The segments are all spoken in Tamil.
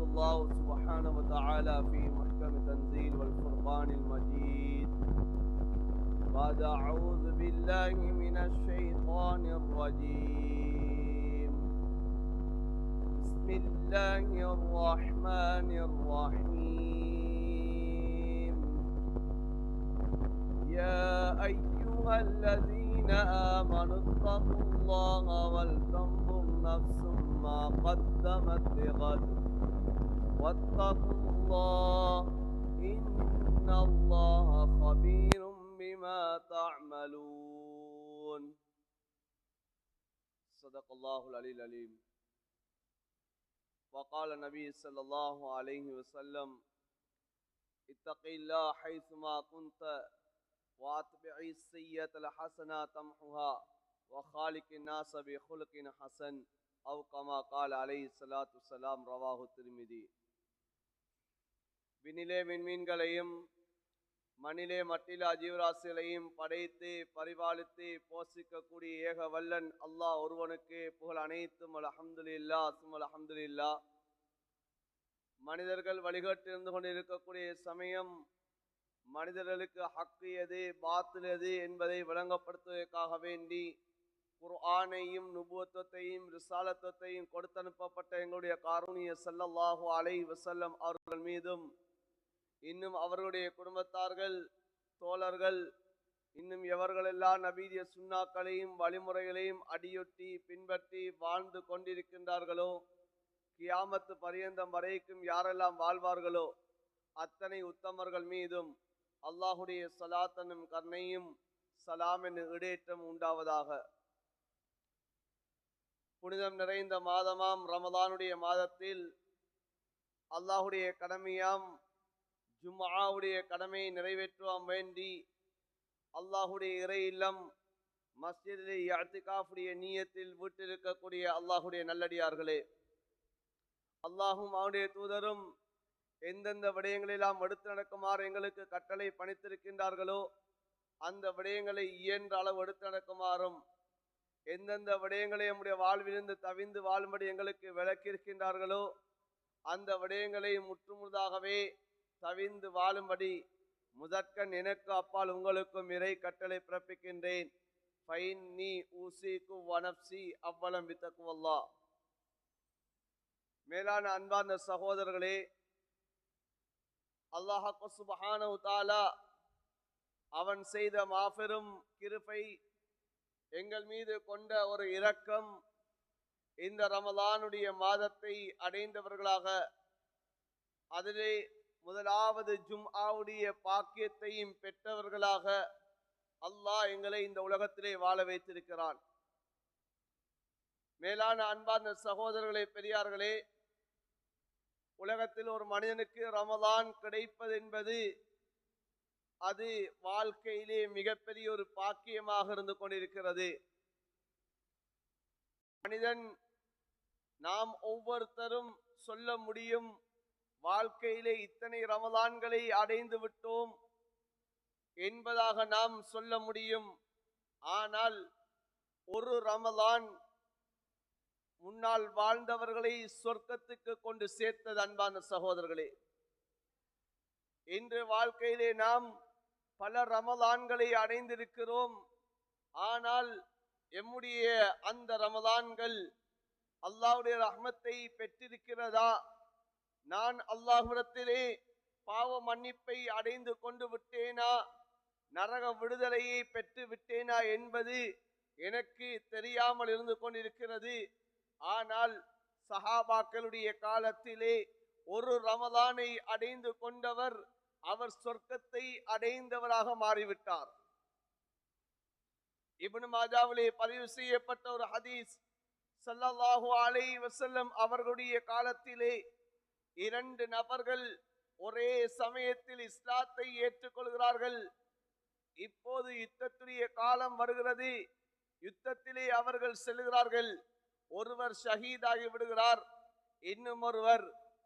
الله سبحانه وتعالى في محكم تنزيل والفرقان المجيد بعد أعوذ بالله من الشيطان الرجيم بسم الله الرحمن الرحيم يا أيها الذين آمنوا اتقوا الله ولتنظر نفس ما قدمت لغد واتقوا الله إن الله خبير بما تعملون صدق الله العلي العليم. وقال النبي صلى الله عليه وسلم اتق الله حيثما كنت واتبع السيئة الحسنة تمحها وخالق الناس بخلق حسن أو كما قال عليه الصلاة والسلام رواه الترمذي. விண்ணிலே விண்மீன்களையும் மண்ணிலே மட்டிலா ஜீவராசிகளையும் படைத்து பரிபாலித்து போஷிக்கக்கூடிய ஏக வல்லன் அல்லாஹ் ஒருவனுக்கு புகழ் அனைத்தும் அல்ஹம்துலில்லாஹ் சும்மா அல்ஹம்துலில்லாஹ். மனிதர்கள் வழிகட்டு இருந்து கொண்டிருக்கக்கூடிய சமயம் மனிதர்களுக்கு ஹக்கு எது பாத்தில் எது என்பதை விளங்கப்படுத்துவதற்காக வேண்டி குர்ஆனையும் நுபுவத்தையும் ரிசாலத்தையும் கொடுத்தனுப்பப்பட்ட எங்களுடைய காரூணிய ஸல்லல்லாஹு அலைஹி வஸல்லம் அவர்கள் மீதும் இன்னும் அவர்களுடைய குடும்பத்தார்கள் தோழர்கள் இன்னும் எவர்களெல்லாம் நபீதிய சுன்னாக்களையும் வழிமுறைகளையும் அடியொட்டி பின்பற்றி வாழ்ந்து கொண்டிருக்கின்றார்களோ கியாமத்து பரியந்தம் வரைக்கும் யாரெல்லாம் வாழ்வார்களோ அத்தனை உத்தமர்கள் மீதும் அல்லாஹுடைய ஸலாத்தனும் கருணையும் சலாம் என்ற இடேற்றம் உண்டாவதாக. புனிதம் நிறைந்த மாதமாம் ரமதானுடைய மாதத்தில் அல்லாஹுடைய கடமையாம் ஜும்ஆவுடைய கடமையை நிறைவேற்றுவாம் வேண்டி அல்லாஹுடைய இறை இல்லம் மஸ்ஜிதிலே இஅ்திகாஃபுடைய நியத்தில் வீட்டிருக்கக்கூடிய அல்லாஹுடைய நல்லடியார்களே, அல்லாஹும் அவனுடைய தூதரும் எந்தெந்த விடயங்களெல்லாம் எடுத்து நடக்குமாறு எங்களுக்கு கட்டளை பணித்திருக்கின்றார்களோ அந்த விடயங்களை இயன்ற அளவு எடுத்து நடக்குமாறும் எந்தெந்த விடயங்களை நம்முடைய வாழ்விலிருந்து தவிந்து வாழும்படி எங்களுக்கு விளக்கியிருக்கின்றார்களோ அந்த விடயங்களை முற்றுமுழுதாகவே தவிந்து வாழும்படி முதற்கண் எனக்கு அப்பால் உங்களுக்கும் இறை கட்டளை பிறப்பிக்கின்றேன். ஃபைன்னி ஊசிக்கு வனப்சி அவ்வளம் பித்தக்குவல்லா. மேலான அன்பார்ந்த சகோதரர்களே, அல்லாஹ் சுப்ஹானஹு தஆலா அவன் செய்த மாபெரும் கிருபை, எங்கள் மீது கொண்ட ஒரு இரக்கம், இந்த ரமலானுடைய மாதத்தை அடைந்தவர்களாக அதிலே முதலாவது ஜும்ஆவுடைய பாக்கியத்தையும் பெற்றவர்களாக அல்லாஹ் எங்களை இந்த உலகத்திலே வாழ வைத்திருக்கிறான். மேலான அன்பார்ந்த சகோதரர்களே, பெரியார்களே, உலகத்தில் ஒரு மனிதனுக்கு ரமலான் கிடைப்பது என்பது அது வாழ்க்கையிலே மிகப்பெரிய ஒரு பாக்கியமாக இருந்து கொண்டிருக்கிறது. மனிதன் நாம் ஒவ்வொருத்தரும் சொல்ல முடியும், வாழ்க்கையிலே இத்தனை ரமலான்களை அடைந்து விட்டோம் என்பதாக நாம் சொல்ல முடியும். ஆனால் ஒரு ரமலான் முன்னால் வாழ்ந்தவர்களை சொர்க்கத்துக்கு கொண்டு சேர்த்தது. அன்பான சகோதரர்களே, இன்று வாழ்க்கையிலே நாம் பல ரமலான்களை அடைந்திருக்கிறோம். ஆனால் எம்முடைய அந்த ரமலான்கள் அல்லாஹ்வுடைய ரஹ்மத்தை பெற்றிருக்கிறதா, நான் அல்லாஹ்விடத்திலே பாவ மன்னிப்பை அடைந்து கொண்டு விட்டேனா, நரக விடுதலையை பெற்று விட்டேனா என்பது எனக்கு தெரியாமல் இருந்து கொண்டிருக்கிறது. ஆனால் சஹாபாக்களுடைய காலத்திலே ஒரு ரமலானை அடைந்து கொண்டவர் அவர் சொர்க்கத்தை அடைந்தவராக மாறிவிட்டார். இப்னு மாஜாவிலே பதிவு செய்யப்பட்ட ஒரு ஹதீஸ், ஸல்லல்லாஹு அலைஹி வஸல்லம் அவர்களுடைய காலத்திலே 2 நபர்கள் ஒரே சமயத்தில் இஸ்லாத்தை ஏற்றுக்கொள்கிறார்கள். இப்போது யுத்தத்துடைய காலம் வருகிறது, யுத்தத்திலே அவர்கள் செல்கிறார்கள். ஒருவர் ஷஹீதாகி விடுகிறார், இன்னும் ஒருவர்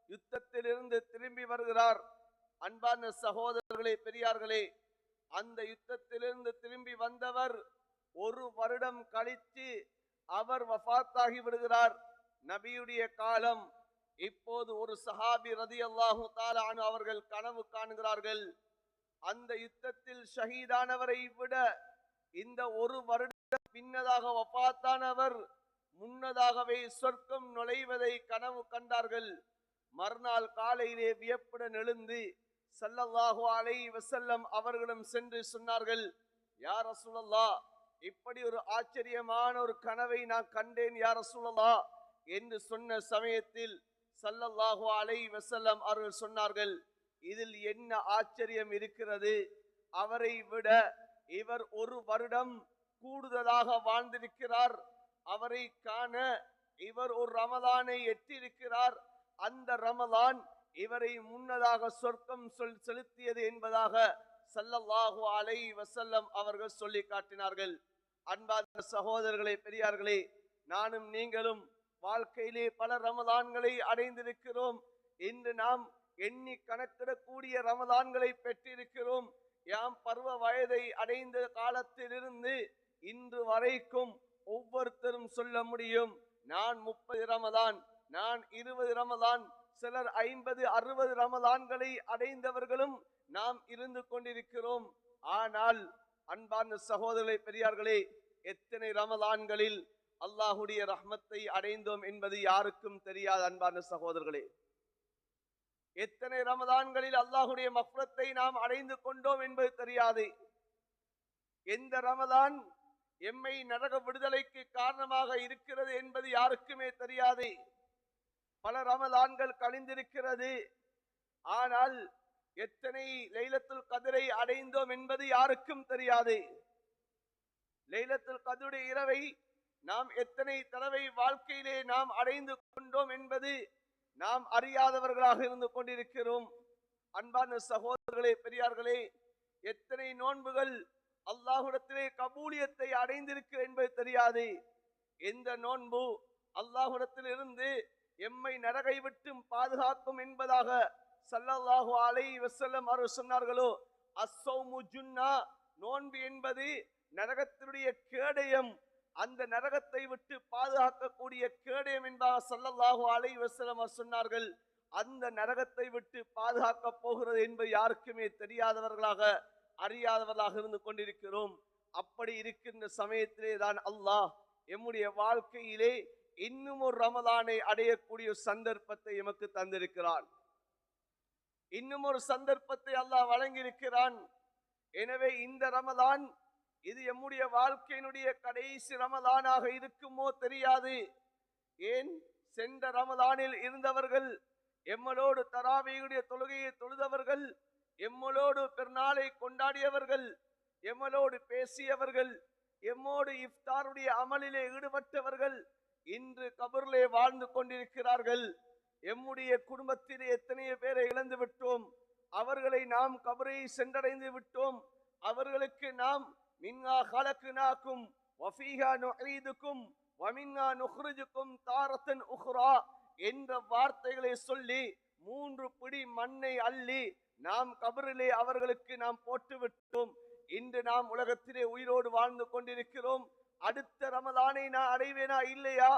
யுத்தத்திலிருந்து திரும்பி வருகிறார். அன்பான சகோதரர்களே, பெரியார்களே, அந்த யுத்தத்திலிருந்து திரும்பி வந்தவர் 1 வருடம் கழித்து அவர் வஃபாத்தாகி விடுகிறார். நபியுடைய காலம் இப்போது ஒரு சஹாபி ரலியல்லாஹு தஆலா அன்ஹு அவர்கள் கனவு காணுகிறார்கள். அந்த யுத்தத்தில் ஷஹீதானவரை விட இந்த ஒரு வருட பின்னதாக வஃபாத்தானவர் முன்னதாகவே சொர்க்கம் நுழைவதை கனவு கண்டார்கள். மறுநாள் காலையிலே வியப்புடன் எழுந்து ஸல்லல்லாஹு அலைஹி வஸல்லம் அவர்களிடம் சென்று சொன்னார்கள், யா ரசூலல்லாஹ், இப்படி ஒரு ஆச்சரியமான ஒரு கனவை நான் கண்டேன் யா ரசூலல்லாஹ் என்று சொன்ன சமயத்தில் ஸல்லல்லாஹு அலைஹி வஸல்லம் அவர்கள் சொன்னார்கள், இதில் என்ன ஆச்சரியம் இருக்கிறது? அவரை விட இவர் ஒரு வருடம் கூடுதலாக வாழ்ந்திருக்கிறார். அவரை காண இவர் ஒரு ரமலானை எட்டியிருக்கிறார். அந்த ரமலான் இவரை முன்னதாக சொர்க்கம் செலுத்தியது என்பதாக ஸல்லல்லாஹு அலைஹி வஸல்லம் அவர்கள் சொல்லி காட்டினார்கள். அன்பார்ந்த சகோதரர்களே, பெரியார்களே, நானும் நீங்களும் வாழ்க்கையிலே பல ரமலான்களை அடைந்திருக்கிறோம். இன்று நாம் எண்ணி கணக்கிடக்கூடிய ரமலான்களை பெற்றிருக்கிறோம். யாம் பருவ வயதை அடைந்த காலத்திலிருந்து இன்று வரைக்கும் ஒவ்வொருத்தரும் சொல்ல முடியும், நான் 30 ரமலான், நான் 20 ரமலான், சிலர் 50 60 ரமலான்களை அடைந்தவர்களும் நாம் இருந்து கொண்டிருக்கிறோம். ஆனால் அன்பார்ந்த சகோதரர்களே, பெரியார்களே, எத்தனை ரமலான்களில் அல்லாஹுடைய ரஹ்மத்தை அடைந்தோம் என்பது யாருக்கும் தெரியாது. அன்பார்ந்த சகோதரர்களே, எத்தனை ரமலான்களில் அல்லாஹுடைய மஃபிரத்தை நாம் அடைந்து கொண்டோம் என்பது தெரியாது. எந்த ரமலான் எம்மை நரக விடுதலைக்கு காரணமாக இருக்கிறது என்பது யாருக்குமே தெரியாது. பல ரமலான்கள் கழிந்திருக்கிறது. ஆனால் எத்தனை லைலத்துல் கத்ரை அடைந்தோம் என்பது யாருக்கும் தெரியாது. லைலத்துல் கத்ருடைய இரவை நாம் எத்தனை தடவை வாழ்க்கையிலே நாம் அடைந்து கொண்டோம் என்பது நாம் அறியாதவர்களாக இருந்து கொண்டிருக்கிறோம். அன்பான சகோதரர்களே, பெரியார்களே, எத்தனை நோன்புகள் அல்லாஹ்விடத்திலே கபூலியத்தை அடைந்திருக்கிற என்பது தெரியாது. எந்த நோன்பு அல்லாஹ்விடத்தில் இருந்து எம்மை நரகை விட்டும் பாதுகாக்கும் என்பதாக ஸல்லல்லாஹு அலைஹி வஸல்லம் அவர்கள் சொன்னார்களோ, அஸ்ஸௌமு ஜுன்னா, நோன்பு என்பது நரகத்தினுடைய கேடயம், அந்த நரகத்தை விட்டு பாதுகாக்கக்கூடிய கேடயம் என்பதாக ஸல்லல்லாஹு அலைஹி வஸல்லம் அவர்கள் சொன்னார்கள். அந்த நரகத்தை விட்டு பாதுகாக்க போகிறது என்பது யாருக்குமே தெரியாதவர்களாக அறியாதவர்களாக இருந்து கொண்டிருக்கிறோம். அப்படி இருக்கின்ற சமயத்திலே தான் அல்லாஹ் எம்முடைய வாழ்க்கையிலே இன்னும் ஒரு ரமலானை அடையக்கூடிய சந்தர்ப்பத்தை எமக்கு தந்திருக்கிறான். இன்னும் ஒரு சந்தர்ப்பத்தை அல்லாஹ் வழங்கியிருக்கிறான். எனவே இந்த ரமலான் இது எம்முடைய வாழ்க்கையினுடைய கடைசி ரமலானாக இருக்குமோ தெரியாது. ஏன், சென்ற ரமலானில் இருந்தவர்கள், எம்மளோடு தராவீஹுடைய தொழுகையை தொழுதவர்கள், எம்மளோடு பெருநாளை கொண்டாடியவர்கள், எம்மளோடு பேசியவர்கள், எம்மோடு இஃப்தாருடைய அமலிலே ஈடுபட்டவர்கள் இன்று கபரிலே வாழ்ந்து கொண்டிருக்கிறார்கள். எம்முடைய குடும்பத்திலே எத்தனையோ பேரை இழந்து விட்டோம். அவர்களை நாம் கபரை சென்றடைந்து விட்டோம். அவர்களுக்கு நாம் மின்னா ஹலக்னாக்கும் வஃபீஹா நுஈதுக்கும் வமின்னா நுக்ரிஜுக்கும் தாரத்தன் உக்ரா என்ற வார்த்தைகளை சொல்லி 3 பிடி மண்ணை அள்ளி நாம் கபரிலே அவர்களுக்கு நாம் போட்டு விட்டோம். இன்று நாம் உலகத்திலே உயிரோடு வாழ்ந்து கொண்டிருக்கிறோம். அடுத்த ரமலானை நான் அடைவேனா இல்லையா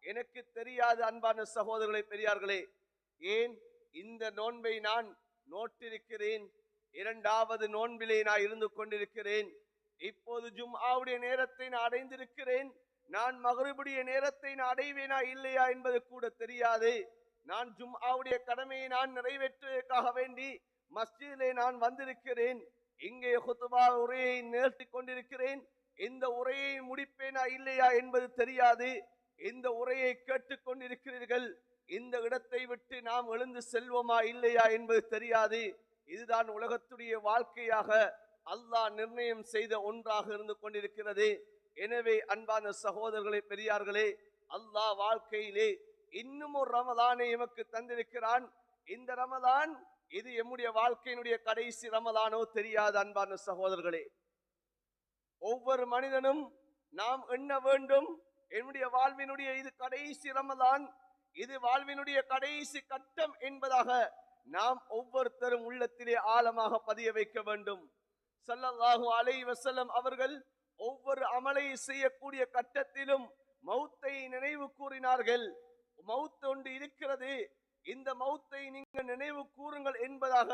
எனக்கு தெரியாது. அன்பான சகோதரர்களே, பெரியார்களே, ஏன் இந்த நோன்பை நான் நோட்டிருக்கிறேன். 2வது நோன்பிலே நான் இருந்து கொண்டிருக்கிறேன். இப்போது ஜும்ஆவுடைய நேரத்தை நான் அடைந்திருக்கிறேன். நான் மக்ரிபுடைய நேரத்தை நான் அடைவேனா இல்லையா என்பது கூட தெரியாது. நான் ஜும்ஆவுடைய கடமையை நான் நிறைவேற்றுவதற்காக வேண்டி மஸ்ஜிதிலே நான் வந்திருக்கிறேன். இங்கே குத்பா உரையை நிகழ்த்தி கொண்டிருக்கிறேன். இந்த உரையை முடிப்பேனா இல்லையா என்பது தெரியாது. இந்த உரையை கேட்டுக் கொண்டிருக்கிறீர்கள். இந்த இடத்தை விட்டு நாம் எழுந்து செல்வோமா இல்லையா என்பது தெரியாது. இதுதான் உலகத்துடைய வாழ்க்கையாக அல்லாஹ் நிர்ணயம் செய்த ஒன்றாக இருந்து கொண்டிருக்கிறது. எனவே அன்பான சகோதரர்களே, பெரியார்களே, அல்லாஹ் வாழ்க்கையிலே இன்னும் ஒரு ரமலானை எமக்கு தந்திருக்கிறான். இந்த ரமலான் இது எம்முடைய வாழ்க்கையினுடைய கடைசி ரமலானோ தெரியாது. அன்பான சகோதரர்களே, ஒவ்வொரு மனிதனும் நாம் எண்ண வேண்டும், என்னுடைய வாழ்வினுடைய இது கடைசி ரமலான், இது வாழ்வினுடைய கடைசி கட்டம் என்பதாக நாம் ஒவ்வொருத்தரும் உள்ளத்திலே ஆழமாக பதிய வைக்க வேண்டும். ஸல்லல்லாஹு அலைஹி வஸல்லம் அவர்கள் ஒவ்வொரு அமலை செய்யக்கூடிய கட்டத்திலும் மௌத்தை நினைவு கூறினார்கள். மௌத் ஒன்று இருக்கிறது, இந்த மௌத்தை நீங்கள் நினைவு கூறுங்கள் என்பதாக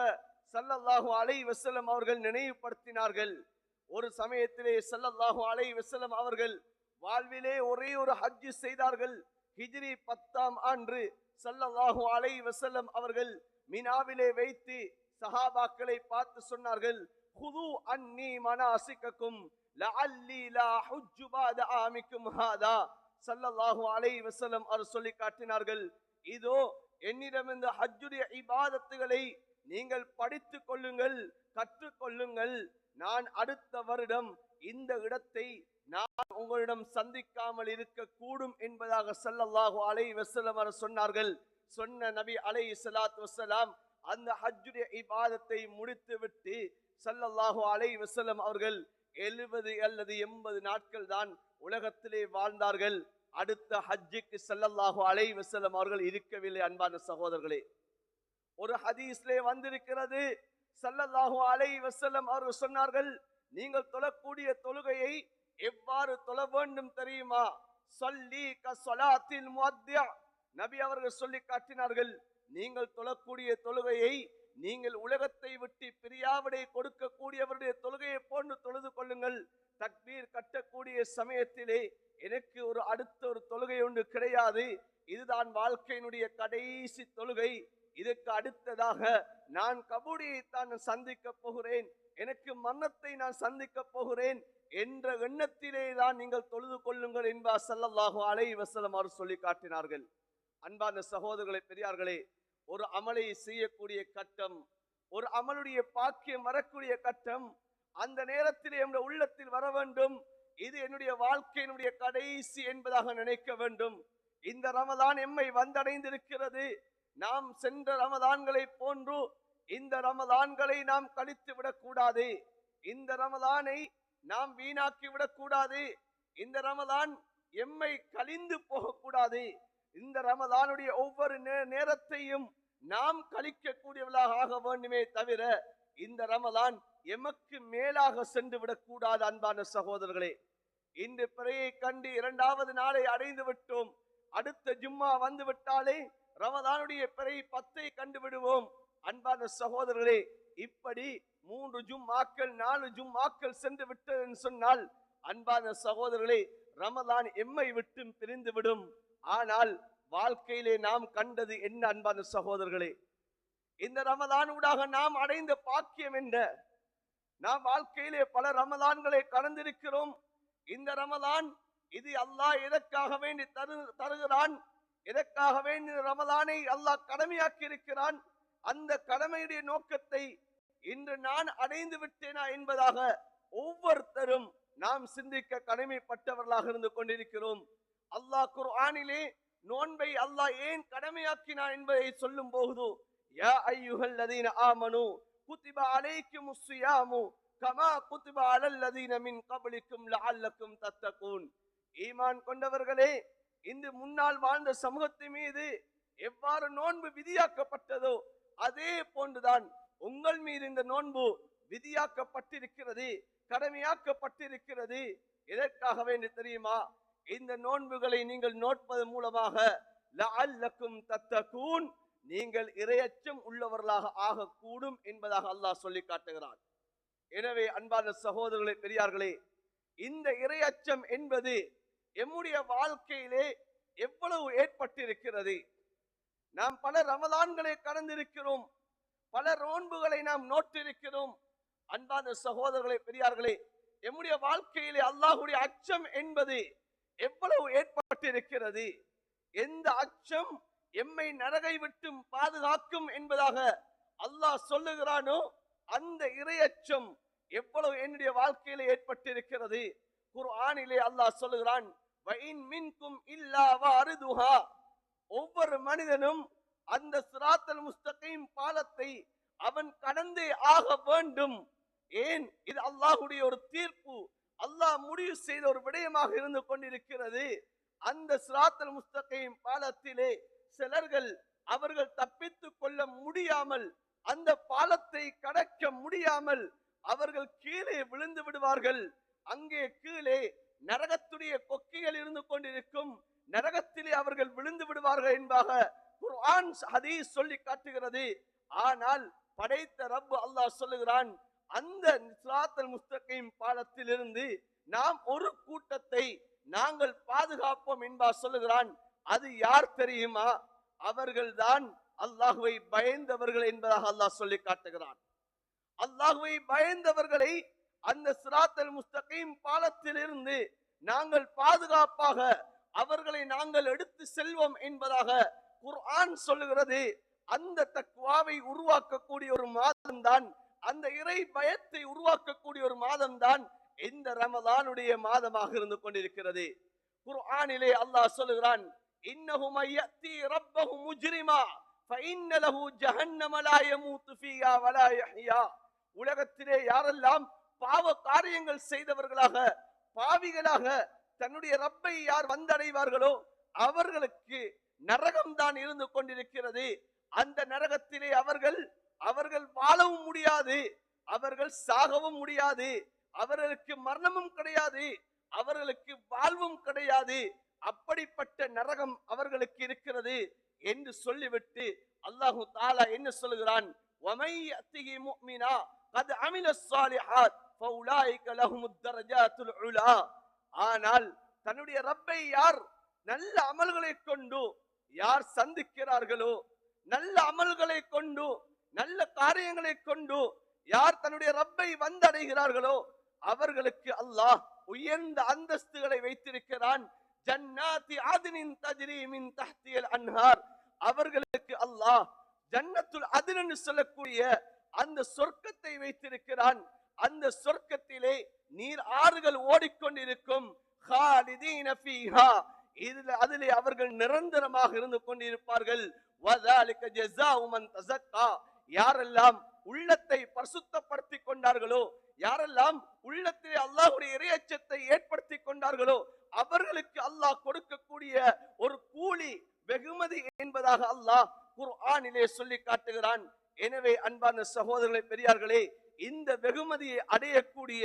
ஸல்லல்லாஹு அலைஹி வஸல்லம் அவர்கள் நினைவுபடுத்தினார்கள். ஒரு சமயத்திலே ஸல்லல்லாஹு அலைஹி வஸல்லம் அவர்கள் வாழ்விலே ஒரே ஒரு ஹஜ் செய்தார்கள். ஹிஜ்ரி 10ஆம் ஆண்டு ஸல்லல்லாஹு அலைஹி வஸல்லம் அவர்கள் மினாவிலே வைத்து சஹாபாக்களை பார்த்து சொன்னார்கள், குது அன்னி மனாசிகக்கும் லஅல்லி லா ஹுஜ்ஜு பஅத ஆமிக்கும் ஹாதா. ஸல்லல்லாஹு அலைஹி வஸல்லம் அவர் சொல்லி காட்டினார்கள், இதோ என்னிடம் இந்த ஹஜ்ஜுடைய இபாதத்துகளை நீங்கள் படித்துக் கொள்ளுங்கள், கற்றுக்கொள்ளுங்கள். நான் அடுத்த வருடம் இந்த இடத்தை நான் உங்களிடம் சந்திக்காமல் இருக்க கூடும் என்பதாக ஸல்லல்லாஹு அலைஹி வஸல்லம் அவர் சொன்னார்கள். சொன்ன நபி அலைஹி ஸலாத்து வஸலாம் அந்த ஹஜ்ஜுடைய இபாதத்தை முடித்து விட்டு ஸல்லல்லாஹு அலைஹி வஸல்லம் அவர்கள் 70 அல்லது 80 நாட்கள் தான் உலகத்திலே வாழ்ந்தார்கள். அடுத்த ஹஜ்ஜுக்கு ஸல்லல்லாஹு அலைஹி வஸல்லம் அவர்கள் இருக்கவில்லை. அன்பான சகோதரர்களே, ஒரு ஹதீஸ்லே வந்திருக்கிறது, ஸல்லல்லாஹு அலைஹி வஸல்லம் அவர்கள் சொன்னார்கள், நீங்கள் தொழக்கூடிய தொழுகையை எவ்வாறு தொழ வேண்டும் தெரியுமா? ஸல்லி கஸலாத்தில் முஅத்திஅ. நபி அவர்கள் சொல்லி காட்டினார்கள், நீங்கள் தொழக்கூடிய தொழுகையை நீங்கள் உலகத்தை விட்டு பிரியாவிடை கொடுக்கக்கூடியவருடைய தொழுகையை போன்று தொழுது கொள்ளுங்கள். தக்பீர் கட்டக்கூடிய சமயத்திலே எனக்கு ஒரு அடுத்த ஒரு தொழுகை ஒன்று கிடையாது, இதுதான் வாழ்க்கையினுடைய கடைசி தொழுகை, இதற்கு அடுத்ததாக நான் கபூரியை தான் சந்திக்க போகிறேன், எனக்கு மரணத்தை நான் சந்திக்க போகிறேன் என்ற எண்ணத்திலே தான் நீங்கள் தொழுது கொள்ளுங்கள் என்பார் ஸல்லல்லாஹு அலைஹி வஸல்லம் அவர் சொல்லி காட்டினார்கள். அன்பான சகோதரர்களே, பெரியார்களே, ஒரு அமலை செய்யக்கூடிய கட்டம், ஒரு அமலுடைய பாக்கியம் வரக்கூடிய கட்டம், அந்த நேரத்திலே என்னுடைய உள்ளத்தில் வர வேண்டும், இது என்னுடைய வாழ்க்கையினுடைய கடைசி என்பதாக நினைக்க வேண்டும். இந்த ரமதான் எம்மை வந்தடைந்திருக்கிறது, நாம் சென்ற ரமதான்களை போன்று இந்த ரமதான்களை நாம் கழித்து விடக்கூடாது, இந்த ரமதானை நாம் வீணாக்கி விடக்கூடாது, இந்த ரமதான் எம்மை கழிந்து போகக்கூடாது. இந்த ரமதானுடைய ஒவ்வொரு நேரத்தையும் நாம் கழிக்கக்கூடியவர்களாக ஆக வேண்டுமே தவிர இந்த ரமதான் எமக்கு மேலாக சென்று விடக்கூடாது. அன்பான சகோதரர்களே, இன்று பிறையை கண்டு 2வது நாளை அடைந்து விட்டோம், அடுத்த ஜும்மா வந்து விட்டாலே ரமதானுடைய பிறை 10ஐ கண்டு விடுவோம். அன்பான சகோதரர்களே, இப்படி 3 ஜும்மாக்கள் 4 ஜும்மாக்கள் சென்று விட்டது என்று சொன்னால் அன்பான சகோதரர்களே, ரமதான் எம்மை விட்டு பிரிந்து விடும். ஆனால் வாழ்க்கையிலே நாம் கண்டது என்ன? அன்பான சகோதரர்களே, இந்த ரமதான் ஊடாக நாம் அடைந்த பாக்கியம் என்ன? நாம் வாழ்க்கையிலே பல ரமதான்களை கடந்திருக்கிறோம். இந்த ரமதான் இது அல்லாஹ் எதற்காக வேண்டி தருகிறான், எதற்காக வேண்டி ரமதானை அல்லாஹ் கடமையாக்கி இருக்கிறான், அந்த கடமையுடைய நோக்கத்தை இன்று நான் அடைந்து விட்டேனா என்பதாக ஒவ்வொருத்தரும் நாம் சிந்திக்க கடமைப்பட்டவர்களாக இருந்து கொண்டிருக்கிறோம். அல்லாஹ் குர்ஆனிலே நோன்பை அல்லாஹ் ஏன் கடமையாக்கினான் என்பதை சொல்லும் போது, யா அய்யுஹல்லதீன ஆமனு குதிப அலைக்குமுஸ் ஸியாமு கமா குதிப அலல்லதீன மின் கப்லிக்கும் லஅல்லக்கும் தத்தகூன். ஈமான் கொண்டவர்களே, இந்த முன்னால் வாழ்ந்த சமூகத்தின் மீது எவ்வாறு நோன்பு விதியாக்கப்பட்டதோ அதே போன்றுதான் உங்கள் மீது இந்த நோன்பு விதியாக்கப்பட்டிருக்கிறது, கடமையாக்கப்பட்டிருக்கிறது. எதற்காக வேண்டி தெரியுமா? இந்த நோன்புகளை நீங்கள் நோட்பது மூலமாக லஅல்லக்கும் தத்தகூன், நீங்கள் இறையச்சம் உள்ளவர்களாக ஆகக்கூடும் என்பதாக அல்லாஹ் சொல்லி காட்டுகிறான். எனவே அன்பான சகோதரர்களே, பெரியார்களே, இந்த இறையச்சம் என்பது எம்முடைய வாழ்க்கையிலே எவ்வளவு ஏற்பட்டிருக்கிறது. நாம் பல ரமதான்களை கடந்திருக்கிறோம், பல நோன்புகளை நாம் நோட்டிருக்கிறோம். அன்பான சகோதரர்களே, பெரியார்களே, எம்முடைய வாழ்க்கையிலே அல்லாஹ்வுடைய அச்சம் என்பது எவ்வளவு ஏற்பட்டிருக்கிறது. எந்த அச்சம் எம்மை நரகை விட்டு பாதுகாக்கும் என்பதாக அல்லாஹ் சொல்லுகிறானோ அந்த இறையச்சம் எவ்வளவு என்னுடைய வாழ்க்கையிலே ஏற்பட்டிருக்கிறது. குர்ஆனிலே அல்லாஹ் சொல்லுகிறான், வஇன் மின்கும் இல்லா வாரிதுஹா, ஒவ்வொரு மனிதனும் அந்த சிராத்தல் முஸ்தகீம் பாலத்தை அவன் கடந்தே ஆக வேண்டும். ஏன்? இது அல்லாஹ்வுடைய ஒரு தீர்ப்பு, அல்லாஹ் முடிவு செய்த ஒரு விடயமாக இருந்து கொண்டிருக்கிறது. அந்த சிராத்தல் முஸ்தகீம் பாலத்திலே சிலர்கள் அவர்கள் தப்பித்துக் கொள்ள முடியாமல், அந்த பாலத்தை கடக்க முடியாமல் அவர்கள் கீழே விழுந்து விடுவார்கள். அங்கே கீழே நரகத்துடைய கொக்கிகள் இருந்து கொண்டிருக்கும், நரகத்திலே அவர்கள் விழுந்து விடுவார்கள் என்பதாக குர்ஆன் ஹதீஸ் சொல்லி காட்டுகிறது. ஆனால் படைத்த ரப்பு அல்லாஹ் சொல்லுகிறான், அந்த சிராத்தல் முஸ்தகீம் பாலத்திலிருந்து நாம் ஒரு கூட்டத்தை நாங்கள் பாதுகாப்போம் என்பார் சொல்லுகிறான். அது யார் தெரியுமா? அவர்கள்தான் அல்லாஹ்வை பயந்தவர்கள் என்பதாக அல்லாஹ் சொல்லி காட்டுகிறான். அல்லாஹ்வை பயந்தவர்களை அந்த சிராத்தல் முஸ்தகீம் பாலத்திலிருந்து நாங்கள் பாதுகாப்பாக அவர்களை நாங்கள் எடுத்து செல்வோம் என்பதாக குர்ஆன் சொல்லுகிறது. அந்த தக்வாவை உருவாக்கக்கூடிய ஒரு மாதம் தான், அந்த இறை பயத்தை உருவாக்கக்கூடிய ஒரு மாதம் தான் இந்த ரமலானுடைய மாதமாக இருந்து கொண்டிருக்கிறது. குர்ஆனிலே அல்லாஹ் சொல்லுகிறான், இன்னஹு மய்யத்தி ரப்பஹு முஜ்ரிமா ஃபஇன்ன லஹு ஜஹன்னம லா யமூது ஃபீஹா வலா யஹ்யா. உலகத்திலே யாரெல்லாம் பாவ காரியங்கள் செய்தவர்களாக பாவிகளாக தன்னுடைய ரப்பை யார் வந்தடைவார்களோ அவர்களுக்கு நரகம் தான் இருந்து கொண்டிருக்கிறது. அந்த நரகத்திலே அவர்கள் வாழவும் முடியாது, அவர்கள் சாகவும் முடியாது, அவர்களுக்கு மரணமும் கிடையாது, அவர்களுக்கு வாழ்வும் கிடையாது. அப்படிப்பட்ட நரகம் அவர்களுக்கு இருக்கிறது என்று சொல்லிவிட்டு அல்லாஹு தஆலா என்ன சொல்கிறான்? வமை யத்திஹி முஃமினா கத் அமில ஸாலிஹாத் ஃபௌலாயிக லஹுமுத் தரஜாத்துல் உலா. ஆனால் தன்னுடைய ரப்பை யார் நல்ல அமல்களை கொண்டு யார் சந்திக்கிறார்களோ, நல்ல அமல்களை கொண்டு நல்ல காரியங்களை கொண்டு யார் தன்னுடைய ரப்பை வந்தடைகிறார்களோ அவர்களுக்கு அல்லாஹ் உயர்ந்த அந்தஸ்துகளை வைத்திருக்கிறான். ஜன்னாத்தி ஆதினின் தஜ்ரி மின் தஹ்தில் அன்ஹார். அவர்களுக்கு அல்லாஹ் ஜன்னத்துல் அத்ன் என்று சொல்லக்கூடிய அந்த சொர்க்கத்தை வைத்திருக்கிறான். அந்த சொர்க்கத்திலே நீர் ஆறுகள் ஓடிக்கொண்டிருக்கும். காலிதீன ஃபீஹா, அதிலே அவர்கள் நிரந்தரமாக இருந்து கொண்டிருப்பார்கள். வஸாலிக ஜஸாஉ மன் தஸக்கா. யாரெல்லாம் உள்ளத்தை பரிசுத்தப்படுத்திக் கொண்டார்களோ, யாரெல்லாம் உள்ளத்திலே அல்லாஹ்வுடைய இறையச்சத்தை ஏற்படுத்திக் கொண்டார்களோ அவர்களுக்கு அல்லாஹ் கொடுக்கக்கூடிய ஒரு கூலி வெகுமதி என்பதாக அல்லாஹ் குர்ஆனிலே சொல்லி காட்டுகிறான். எனவே அன்பான சகோதரர்களே, பெரியார்களே, இந்த வெகுமதியை அடையக்கூடிய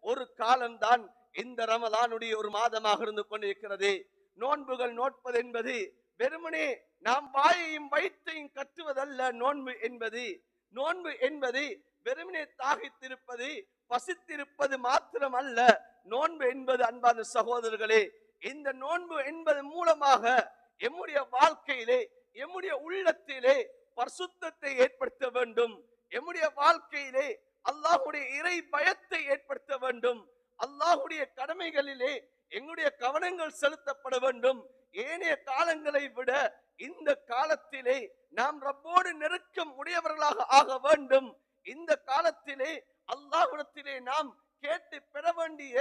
ஒரு காலம்தான் இந்த ரமலானுடைய ஒரு மாதமாக இருந்து கொண்டிருக்கிறது. நோன்புகள் நோட்பது என்பது வெறுமனே நாம் வாயையும் வயிற்றையும் கட்டுவதல்ல. நோன்பு என்பது வெறுமனே தாகித்திருப்பது பசித்திருப்பது மாத்திரம் அல்ல. நோன்பு என்பது அன்பான சகோதரர்களே, இந்த நோன்பு என்பது மூலமாக எம்முடைய வாழ்க்கையிலே எம்முடைய உள்ளத்திலே பரிசுத்தத்தை ஏற்படுத்த வேண்டும். எம்முடைய வாழ்க்கையிலே அல்லாஹ்வுடைய இறை பயத்தை ஏற்படுத்த வேண்டும். அல்லாஹ்வுடைய கடமைகளிலே எங்களுடைய கவனங்கள் செலுத்தப்பட வேண்டும். ஏனைய காலங்களை விட இந்த காலத்திலே நாம் ரப்போடு நெருக்கம் உடையவர்களாக ஆக வேண்டும். இந்த காலத்திலே அல்லாஹ்விடத்திலே நாம் கேட்டு பெற வேண்டிய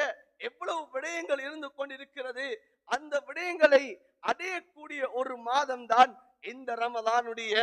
எவ்வளவு விடயங்கள் இருந்து கொண்டிருக்கிறது. அந்த விடயங்களை அடையக்கூடிய ஒரு மாதம் தான் இந்த ரமலானுடைய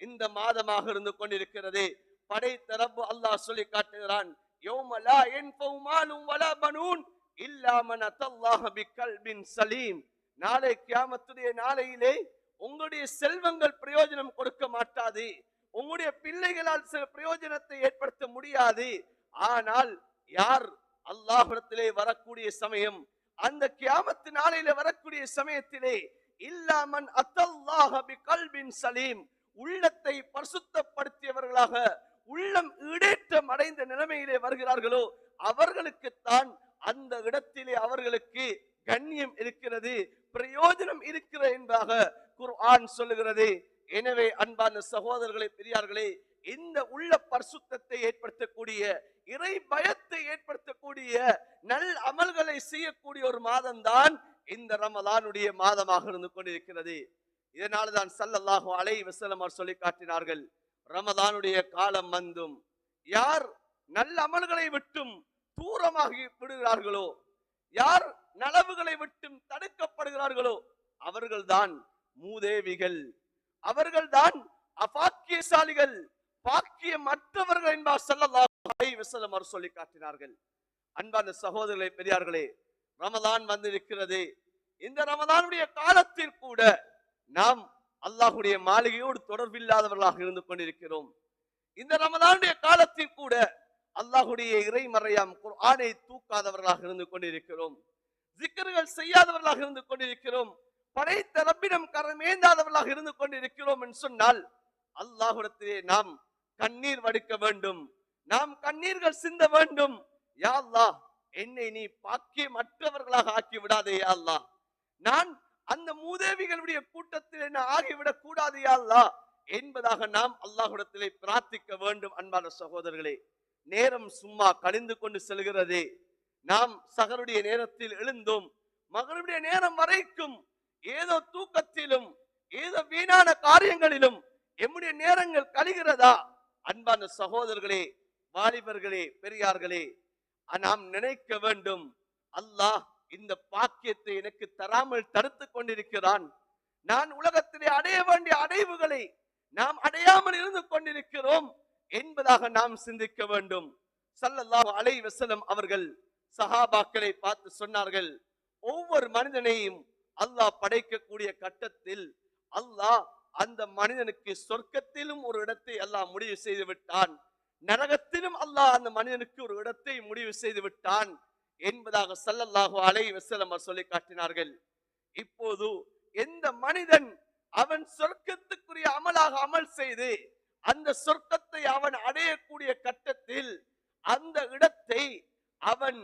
இந்த மாதமாக இருந்து கொண்டிருக்கிறது. படைத்த ரப்பு அல்லாஹ் சொல்லி காட்டுகிறான், யௌம லா யன்ஃபவு மாலும் வலா பனூன் இல்லா மன் அத்தல்லாஹ பிகல்பின் சலீம். நாளை கியாமத்துடைய நாளையிலே உங்களுடைய செல்வங்கள் பிரயோஜனம் கொடுக்க மாட்டாது, உங்களுடைய பிள்ளைகளால் சில பிரயோஜனத்தை ஏற்படுத்த முடியாது. ஆனால் யார் அல்லாஹ்விடத்திலே வரக்கூடிய சமயம், அந்த கியாமத்து நாளையிலே வரக்கூடிய சமயத்திலே இல்லா மன் அத்தல்லாஹ பிகல்பின் சலீம், உள்ளத்தை பரிசுத்தப்படுத்தியவர்களாக உள்ளம் ஈடேற்றம் அடைந்த நிலைமையிலே வருகிறார்களோ அவர்களுக்குத்தான் அந்த இடத்திலே அவர்களுக்கு கண்ணியம் இருக்கிறது, பிரயோஜனம் இருக்கிறது என்பதாக குர்ஆன் சொல்லுகிறது. எனவே அன்பான சகோதரர்களே, பெரியார்களே, இந்த உள்ள பரிசுத்தத்தை ஏற்படுத்தக்கூடிய இறை பயத்தை ஏற்படுத்தக்கூடிய நல் அமல்களை செய்யக்கூடிய ஒரு மாதம் தான் இந்த ரமலானுடைய மாதமாக இருந்து கொண்டிருக்கிறது. இதனால்தான் ஸல்லல்லாஹு அலைஹி வஸல்லம் அவர் சொல்லி காட்டினார்கள், ரமலானுடைய காலம் வந்தும் யார் நல்ல அமல்களை விட்டும் தூரமாகி விடுகிறார்களோ, யார் நலவுகளை விட்டும் தடுக்கப்படுகிறார்களோ அவர்கள்தான் மூதேவிகள், அவர்கள்தான் அபாக்கியசாலிகள், பாக்கியமற்றவர்கள் என்பார் ஸல்லல்லாஹு அலைஹி வஸல்லம் அவர் சொல்லி காட்டினார்கள். அன்பான சகோதரர்களே, பெரியார்களே, ரமலான் வந்திருக்கிறது. இந்த ரமலானுடைய காலத்தில் கூட நாம் அல்லாஹ்வுடைய மாளிகையோடு தொடர்பில்லாதவர்களாக இருந்து கொண்டிருக்கிறோம். இந்த ரமலானுடைய காலத்தில் கூட அல்லாஹ்வுடைய இறைமறையாம் குர்ஆனை தூக்காதவர்களாக இருந்து கொண்டிருக்கிறோம். ஜிக்ர்கள் செய்யாதவர்களாக இருந்து கொண்டிருக்கிறோம். படைத்த ரப்பிடம் கரமேந்தாதவர்களாக இருந்து கொண்டிருக்கிறோம் என்று சொன்னால் அல்லாஹ்விடத்திலே நாம் கண்ணீர் வடிக்க வேண்டும், நாம் கண்ணீர்கள் சிந்த வேண்டும். யா அல்லாஹ், என்னை நீ பாக்கியமற்றவர்களாக ஆக்கி விடாதே யா அல்லாஹ், நான் அந்த மூதேவிகளுடைய கூட்டத்தில் என்ன ஆகிவிடக் கூடாது யா அல்லாஹ் என்பதாக நாம் அல்லாஹ்விடத்திலே பிரார்த்திக்க வேண்டும். அன்பான சகோதரர்களே, நேரம் சும்மா கழிந்து கொண்டு செல்கிறது. நாம் சஹருடைய நேரத்தில் எழுந்தோம், மகருடைய நேரம் வரைக்கும் ஏதோ தூக்கத்திலும் ஏதோ வீணான காரியங்களிலும் எம்முடைய நேரங்கள் கழிகிறதா? அன்பான சகோதரர்களே, வாலிபர்களே, பெரியார்களே, நாம் நினைக்க வேண்டும், அல்லாஹ் இந்த பாக்கியத்தை எனக்கு தராமல் தடுத்துக் கொண்டிருக்கிறான். நான் உலகத்திலே அடைய வேண்டிய அடைவுகளை நாம் அடையாமல் இருந்து கொண்டிருக்கிறோம் என்பதாக நாம் சிந்திக்க வேண்டும். ஸல்லல்லாஹு அலைஹி வஸல்லம் அவர்கள் சஹாபாக்களை பார்த்து சொன்னார்கள், ஒவ்வொரு மனிதனையும் அல்லாஹ் படைக்கக்கூடிய கட்டத்தில் அல்லாஹ் அந்த மனிதனுக்கு சொர்க்கத்திலும் ஒரு இடத்தை அல்லாஹ் முடிவு செய்து விட்டான், நரகத்திலும் அல்லாஹ் அந்த மனிதனுக்கு ஒரு இடத்தை முடிவு செய்து விட்டான் என்பதாக ஸல்லல்லாஹு அலைஹி வஸல்லம் சொல்லி காட்டினார்கள். இப்போது எந்த மனிதன் அவன் சொர்க்கத்துக்குரிய அமலாக அமல் செய்து அந்த சொர்க்கத்தை அவன் அடையக்கூடிய கட்டத்தில் அந்த இடத்தை அவன்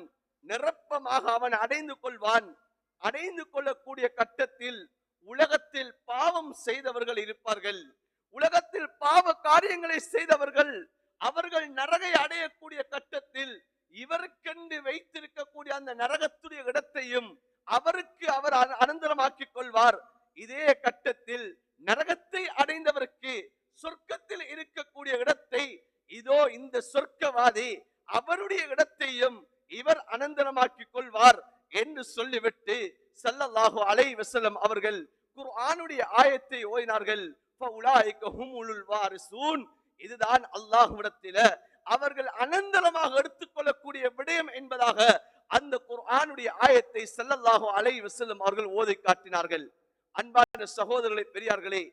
நிரப்பமாக அவன் அடைந்து கொள்வான். அடைந்து கொள்ளக்கூடிய கட்டத்தில் உலகத்தில் பாவம் செய்தவர்கள் இருப்பார்கள், உலகத்தில் பாவ காரியங்களை செய்தவர்கள், அவர்கள் நரகை அடையக்கூடிய கட்டத்தில் இவருக்கென்று வைத்திருக்கக்கூடிய அந்த நரகத்துடைய இடத்தையும் அவருக்கு அவர் அனந்தரமாக்கிக் கொள்வார். இதே கட்டத்தில் நரகத்தை அடைந்தவருக்கு சொர்க்கத்தில் இருக்கக்கூடிய இடத்தை இதோ இந்த சொர்க்கவாதி அவருடைய இடத்தையும் இவர் அனந்தரமாக்கிக் கொள்வார் என்று சொல்லிவிட்டு ஸல்லல்லாஹு அலைஹி வஸல்லம் அவர்கள் குர்ஆனுடைய ஆயத்தை ஓதினார்கள். ஃபஉலாயிக ஹுமுல் வாரிசூன், இதுதான் அல்லாஹ்விடத்திலே அவர்கள் அனந்தரமாக எடுத்துக்கொள்ளக்கூடிய விடயம் என்பதாக அந்த குர்ஆனுடைய ஆயத்தை ஸல்லல்லாஹு அலைஹி வஸல்லம் அவர்கள் ஓதி காட்டினார்கள். அன்பான சகோதரர்களே, பெரியார்களே,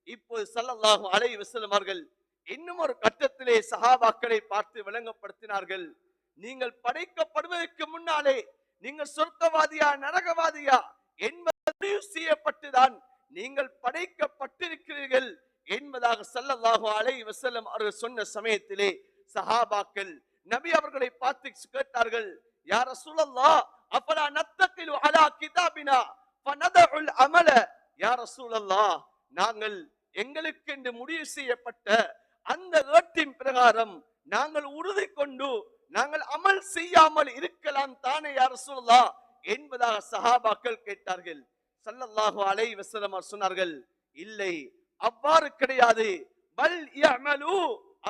இப்போது ஸல்லல்லாஹு அலைஹி வஸல்லம் அவர்கள் இன்னும் ஒரு கட்டத்திலே சஹாபாக்களை பார்த்து விளங்கப்படுத்தினார்கள். நீங்கள் படைக்கப்படுவதற்கு முன்னாலே நீங்கள் சொர்க்கவாதியா நரகவாதியா என்பது செய்யப்பட்டுதான் நீங்கள் படைக்கப்பட்டிருக்கிறீர்கள் என்பதாக ஸல்லல்லாஹு அலைஹி வஸல்லம் அவர்கள் சொன்ன சமயத்திலே சஹாபாக்கள் நபி அவர்களை பார்த்து கேட்டார்கள், யா ரசூலல்லாஹ், அஃபலா நத்தகிலு அலா கிதாபினா ஃபனதஉல் அமல. யா ரசூலல்லாஹ், நாங்கள் எங்களுக்கென்று முடிவு செய்யப்பட்ட அந்த ஏட்டின் பிரகாரம் நாங்கள் உறுதி கொண்டு நாங்கள் அமல் செய்யாமல் இருக்கலாம் தானே யா ரசூலல்லாஹ் என்பதாக சஹாபாக்கள் கேட்டார்கள். ஸல்லல்லாஹு அலைஹி வஸல்லம் சொன்னார்கள், இல்லை, அவ்வாறு கிடையாது. பல் யஅமலு,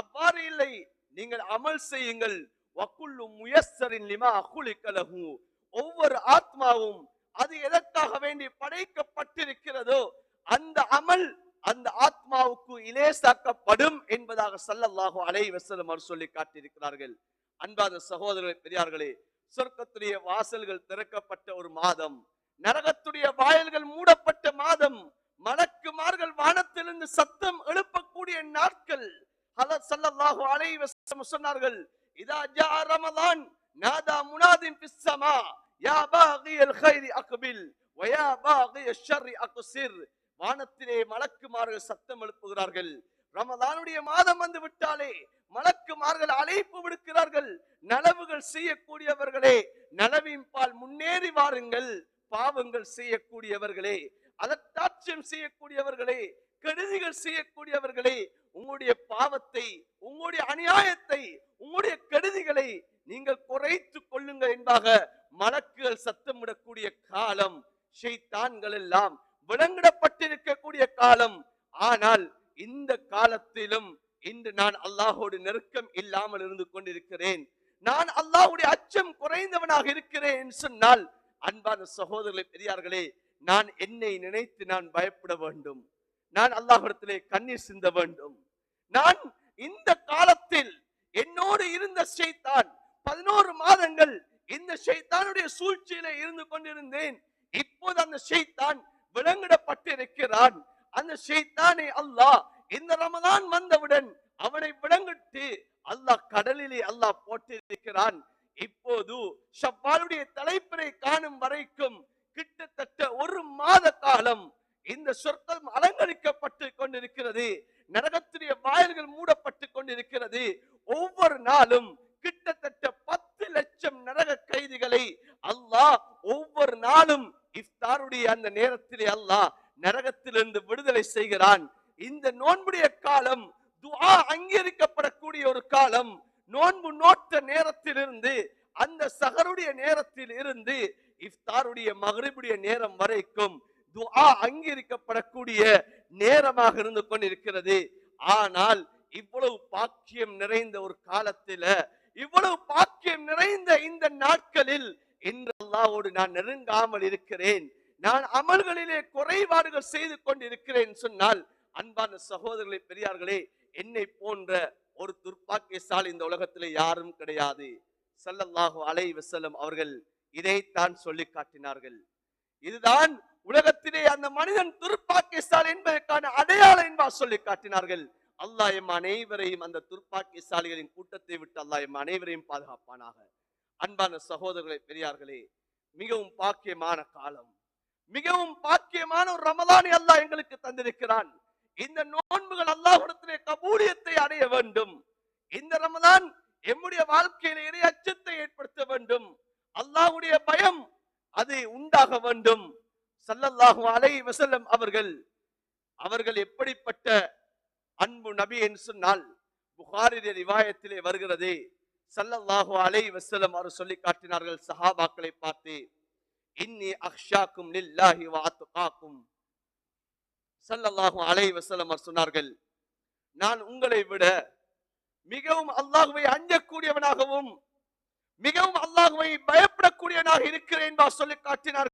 அவ்வாறு இல்லை, நீங்கள் அமல் செய்யுங்கள். வகுல்லு முயஸ்ஸரின் லிமா குலிக லஹு, ஒவ்வொரு ஆத்மாவும் அது எதற்காக வேண்டி படைக்கப்பட்டிருக்கிறதோ அந்த அமல் அந்த ஆத்மாவுக்கு இலேசாக்கப்படும் என்பதாக ஸல்லல்லாஹு அலைஹி வஸல்லம் அவர் சொல்லி காட்டியிருக்கிறார்கள். அன்பான சகோதரர்களே, பெரியார்களே, சொர்க்கத்துடைய வாசல்கள் திறக்கப்பட்ட ஒரு மாதம், நரகத்துடைய வாயில்கள் மூடப்பட்ட மாதம், மலக்குமார்கள் வானத்திலிருந்து சத்தம் எழுப்பக்கூடிய நாட்கள். ஹலத் ஸல்லல்லாஹு அலைஹி வஸல்லம் சொன்னார்கள், இதா ஜா ரமலான் நாதா முனாதின் ஃபிஸ் ஸமா யா பாகியல் கைரி அக்பில் வ யா பாகியஷ் ஷர்ரி அக்ஸிர். வானத்திலே மலக்குமார்கள் சத்தம் எழுப்புகிறார்கள். ரமலானுடைய மாதம் வந்து விட்டாலே மலக்குமார்கள் அழைப்பு விடுக்கிறார்கள், நலவுகள் செய்யக்கூடியவர்களே நலவின் பால் முன்னேறி வாருங்கள், பாவங்கள் செய்யக்கூடியவர்களே, அதற்றாட்சியம் செய்யக்கூடியவர்களே, கெடுதிகள் செய்யக்கூடியவர்களே, உங்களுடைய பாவத்தை, உங்களுடைய அநியாயத்தை, உங்களுடைய கெடுதிகளை நீங்கள் குறைத்துக் கொள்ளுங்கள் என்பதாக மலக்குகள் சத்தமிடக்கூடிய காலம், ஷைத்தான்கள் எல்லாம் விலங்கிடப்பட்டிருக்கக்கூடிய காலம். ஆனால் இந்த காலத்திலும் இன்று நான் அல்லாஹோடு நெருக்கம் இல்லாமல் இருந்து கொண்டிருக்கிறேன், நான் அல்லாஹ்வுடைய அச்சம் குறைந்தவனாக இருக்கிறேன் என்று சொன்னால், அன்பான சகோதரர்களே, பெரியார்களே, நான் என்னை நினைத்து நான் பயப்பட வேண்டும், நான் அல்லாஹ்விடத்திலே கண்ணீர் சிந்த வேண்டும். நான் இந்த காலத்தில் என்னோடு இருந்த ஷைத்தான் 11 மாதங்கள் இந்த ஷைத்தானுடைய சூழ்ச்சியிலே இருந்து கொண்டிருந்தேன். இப்போது அந்த ஷைத்தான் விலங்கிடப்பட்டிருக்கிறான். அந்த ஷைத்தானை அல்லாஹ் இந்த ரமலான் வந்தவுடன் அவனை விலங்கிட்டு அல்லாஹ் கடலிலே அல்லாஹ் போட்டிருக்கிறான். இப்போது ஷவ்வாலுடைய தலைப்பிறை காணும் வரைக்கும் கிட்டத்தட்ட ஒரு மாத காலம் இந்த சொற்கள் அலங்கரிக்கப்பட்டு கொண்டிருக்கிறது. நரகத்துடைய வாயில்கள் மூடப்பட்டு கொண்டிருக்கிறது. ஒவ்வொரு நாளும் கிட்டத்தட்ட 10 லட்சம் நரக கைதிகளை அல்லாஹ் ஒவ்வொரு நாளும் இஃப்தாருடைய அந்த நேரத்திலே அல்லாஹ் நரகத்திலிருந்து விடுதலை செய்கிறான். இந்த நோன்புடைய காலம் துஆ அங்கீகரிக்கப்படக்கூடிய ஒரு காலம். நோன்பு நோட்ட நேரத்திலிருந்து அந்த சஹருடைய நேரத்தில் இருந்து இஃப்தாருடைய மக்ரிபுடைய நேரம் வரைக்கும் துஆ அங்கீகரிக்கப்படக்கூடிய நேரமாக இருந்து கொண்டிருக்கிறது. ஆனால் இவ்வளவு பாக்கியம் நிறைந்த ஒரு காலத்தில், இவ்வளவு பாக்கியம் நிறைந்த இந்த நாட்களில் இன்று அல்லாஹ்வோடு நான் நெருங்காமல் இருக்கிறேன், நான் அமல்களிலே குறைபாடுகள் செய்து கொண்டிருக்கிறேன் சொன்னால், அன்பான சகோதரர்களே, பெரியார்களே, என்னை போன்ற ஒரு துர்ப்பாக்கியசாலி இந்த உலகத்திலே யாரும் கிடையாது. ஸல்லல்லாஹு அலைஹி வஸல்லம் அவர்கள் இதைத்தான் சொல்லி காட்டினார்கள். இதுதான் உலகத்திலே அந்த மனிதன் துர்ப்பாக்கியசாலி என்பதற்கான அடையாளம் என்பார் சொல்லி காட்டினார்கள். அல்லாஹ் எம் அனைவரையும் அந்த துர்ப்பாக்கியசாலிகளின் கூட்டத்தை விட்டு அல்லாஹ் எம் அனைவரையும் பாதுகாப்பானாக. அன்பான சகோதரர்களே, பெரியார்களே, மிகவும் பாக்கியமான காலம், மிகவும் பாக்கியமான ஒரு ரமலானை அல்லாஹ் எங்களுக்கு தந்திருக்கிறான். இந்த நோன்புகள் அல்லாஹ்விடத்திலே கபூலியத்தை அடைய வேண்டும். இந்த ரமலான் எம்முடைய வாழ்க்கையில இறை அச்சத்தை ஏற்படுத்த வேண்டும். அல்லாஹ்வுடைய பயம் அது உண்டாக வேண்டும். ஸல்லல்லாஹு அலைஹி வஸல்லம் அவர்கள் எப்படிப்பட்ட அன்பு நபி என்று சொன்னால், புகாரிலே ரிவாயத்திலே வருகிறது. ஸல்லல்லாஹு அலைஹி வஸல்லம் அவர் சொல்லி காட்டினார்கள் சஹாபாக்களை பார்த்து, இன்னி அக்ஷாக்கும் லில்லாஹி வ அத்காக்கும். ஸல்லல்லாஹு அலைஹி வஸல்லம் அவர் சொன்னார்கள், நான் உங்களை விட மிகவும் அல்லாஹ்வை அஞ்சக்கூடியவனாகவும் மிகவும் அல்லாஹ்வை பயப்படக்கூடியவனாக இருக்கிறேன் என்று சொல்லி காட்டினார்கள்.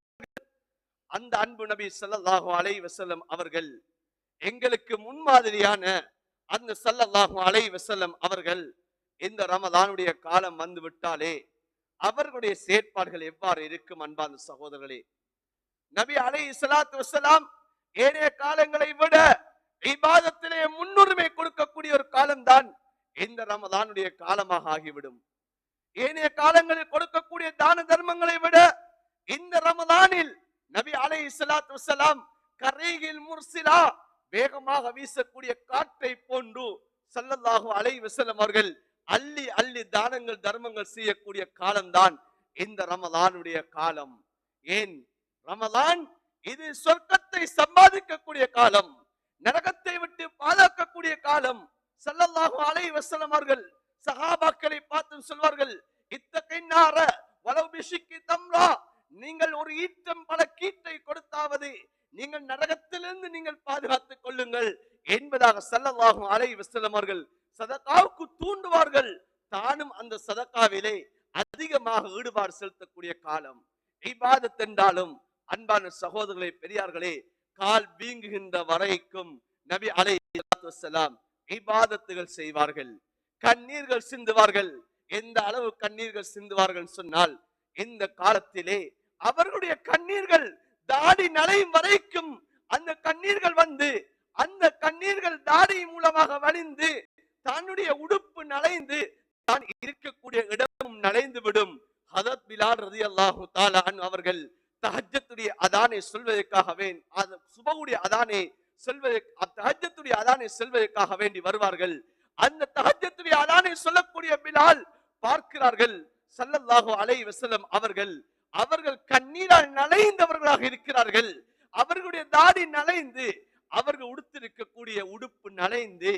அந்த அன்பு நபி ஸல்லல்லாஹு அலைஹி வஸல்லம் அவர்கள் எங்களுக்கு முன்மாதிரியான அந்த ஸல்லல்லாஹு அலைஹி வஸல்லம் அவர்கள் இந்த ரமலானுடைய காலம் வந்து விட்டாலே அவர்களுடைய செயற்பாடுகள் எவ்வாறு இருக்கும்? அன்பான சகோதரர்களே, நபி அலைஹிஸ்ஸலாத்து வஸ்ஸலாம் ஏனைய காலங்களை விட இபாதத்திலே முன்னுரிமை கொடுக்கக்கூடிய ஒரு காலம்தான் இந்த ரமலானுடைய காலமாக ஆகிவிடும். ஏனைய காலங்களில் கொடுக்கக்கூடிய தான தர்மங்களை விட இந்த ரமலானில் நபி அலைஹிஸ்ஸலாத்து வஸ்ஸலாம் கரீகில் முர்சிலா, வேகமாக வீசக்கூடிய காற்றை போன்று ஸல்லல்லாஹு அலைஹி வஸல்லம் அவர்கள் அள்ளி அள்ளி தானங்கள் தர்மங்கள் செய்யக்கூடிய காலம்தான் இந்த ரமலானுடைய காலம். ஏன் ரமலான் இது சொர்க்கத்தை சம்பாதிக்கக்கூடிய காலம், நரகத்தை விட்டு பாதுகாக்கக்கூடிய காலம். ஸல்லல்லாஹு அலைஹி வஸல்லம் அவர்கள் சஹாபாக்களை பார்த்து சொல்வார்கள், இத்தகைனார வலவு பிஷிக்கி தம்ரா, நீங்கள் ஒரு ஈட்டம் பல கீட்டை கொடுத்தாவது நீங்கள் நரகத்திலிருந்து நீங்கள் பாதுகாத்துக் கொள்ளுங்கள் என்பதாக ஸல்லல்லாஹு அலைஹி வஸல்லம் அவர்கள் சதகாவுக்கு தூண்டுவார்கள். தானும் அந்த சதகாவிலே அதிகமாக ஈடுபாடு செலுத்தக்கூடிய காலம். இபாதத் என்றாலும் அன்பான சகோதரர்களே, பெரியார்களே, கால் வீங்குகின்ற வரைக்கும் நபி அலைஹிஸ்ஸலாத்து வஸ்ஸலாம் இபாதத்துகள் செய்வார்கள், கண்ணீர்கள் சிந்துவார்கள். எந்த அளவு கண்ணீர்கள் சிந்துவார்கள் சொன்னால், இந்த காலத்திலே அவர்களுடைய கண்ணீர்கள் தாடி நலையும் வரைக்கும் அந்த கண்ணீர்கள் வந்து அந்த கண்ணீர்கள் தாடி மூலமாக வழிந்து தன்னுடைய உடுப்பு நலைந்து தான் இருக்கக்கூடிய இடமும் நலைந்து விடும். ஹதரத் பிலால் ரலியல்லாஹு தஆலா அன்ஹு அவர்கள் தஹஜ்ஜுடைய அதானை சொல்வதற்காகவே சுபஹுடைய அதானை தஹஜ்ஜுடைய அதானை சொல்வதற்காக வேண்டி வருவார்கள். அந்த தஹஜ்ஜுடைய அதானை சொல்லக்கூடிய பிலால் பார்க்கிறார்கள் ஸல்லல்லாஹு அலைஹி வஸல்லம் அவர்கள் கண்ணீரால் நலைந்தவர்களாக இருக்கிறார்கள். அவர்களுடைய தாடி நலைந்து அவர்கள் உடுத்திருக்கக்கூடிய உடுப்பு நலைந்து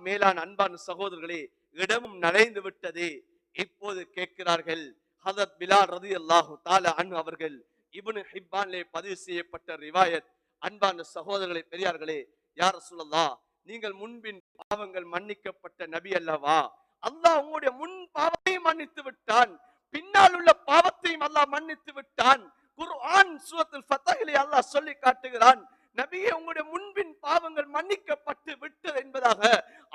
மேலான அன்பான சகோதரர்களே இடமும் நலைந்து விட்டது. இப்போது கேட்கிறார்கள் ஹதரத் பிலால் ரலியல்லாஹு தஆலா அன்ஹு அவர்கள், இப்னு ஹிப்பானிலே பதிவு செய்யப்பட்ட ரிவாயத். அன்பான சகோதரர்களே, பெரியார்களே, யா ரசூலல்லாஹ், நீங்கள் முன்பின் பாவங்கள் மன்னிக்கப்பட்ட நபி அல்லவா? அல்லாஹ் உங்களுடைய முன் பாவத்தை மன்னித்து விட்டான், பின்னால் உள்ள பாவத்தையும் அல்லாஹ் மன்னித்து விட்டான். குர்ஆன் சூரத்துல் ஃபத்ஹிலே அல்லாஹ் சொல்லி காட்டுகிறான், நபியே உங்களுடைய முன்பின் பாவங்கள் மன்னிக்கப்பட்டு விட்டது என்பதாக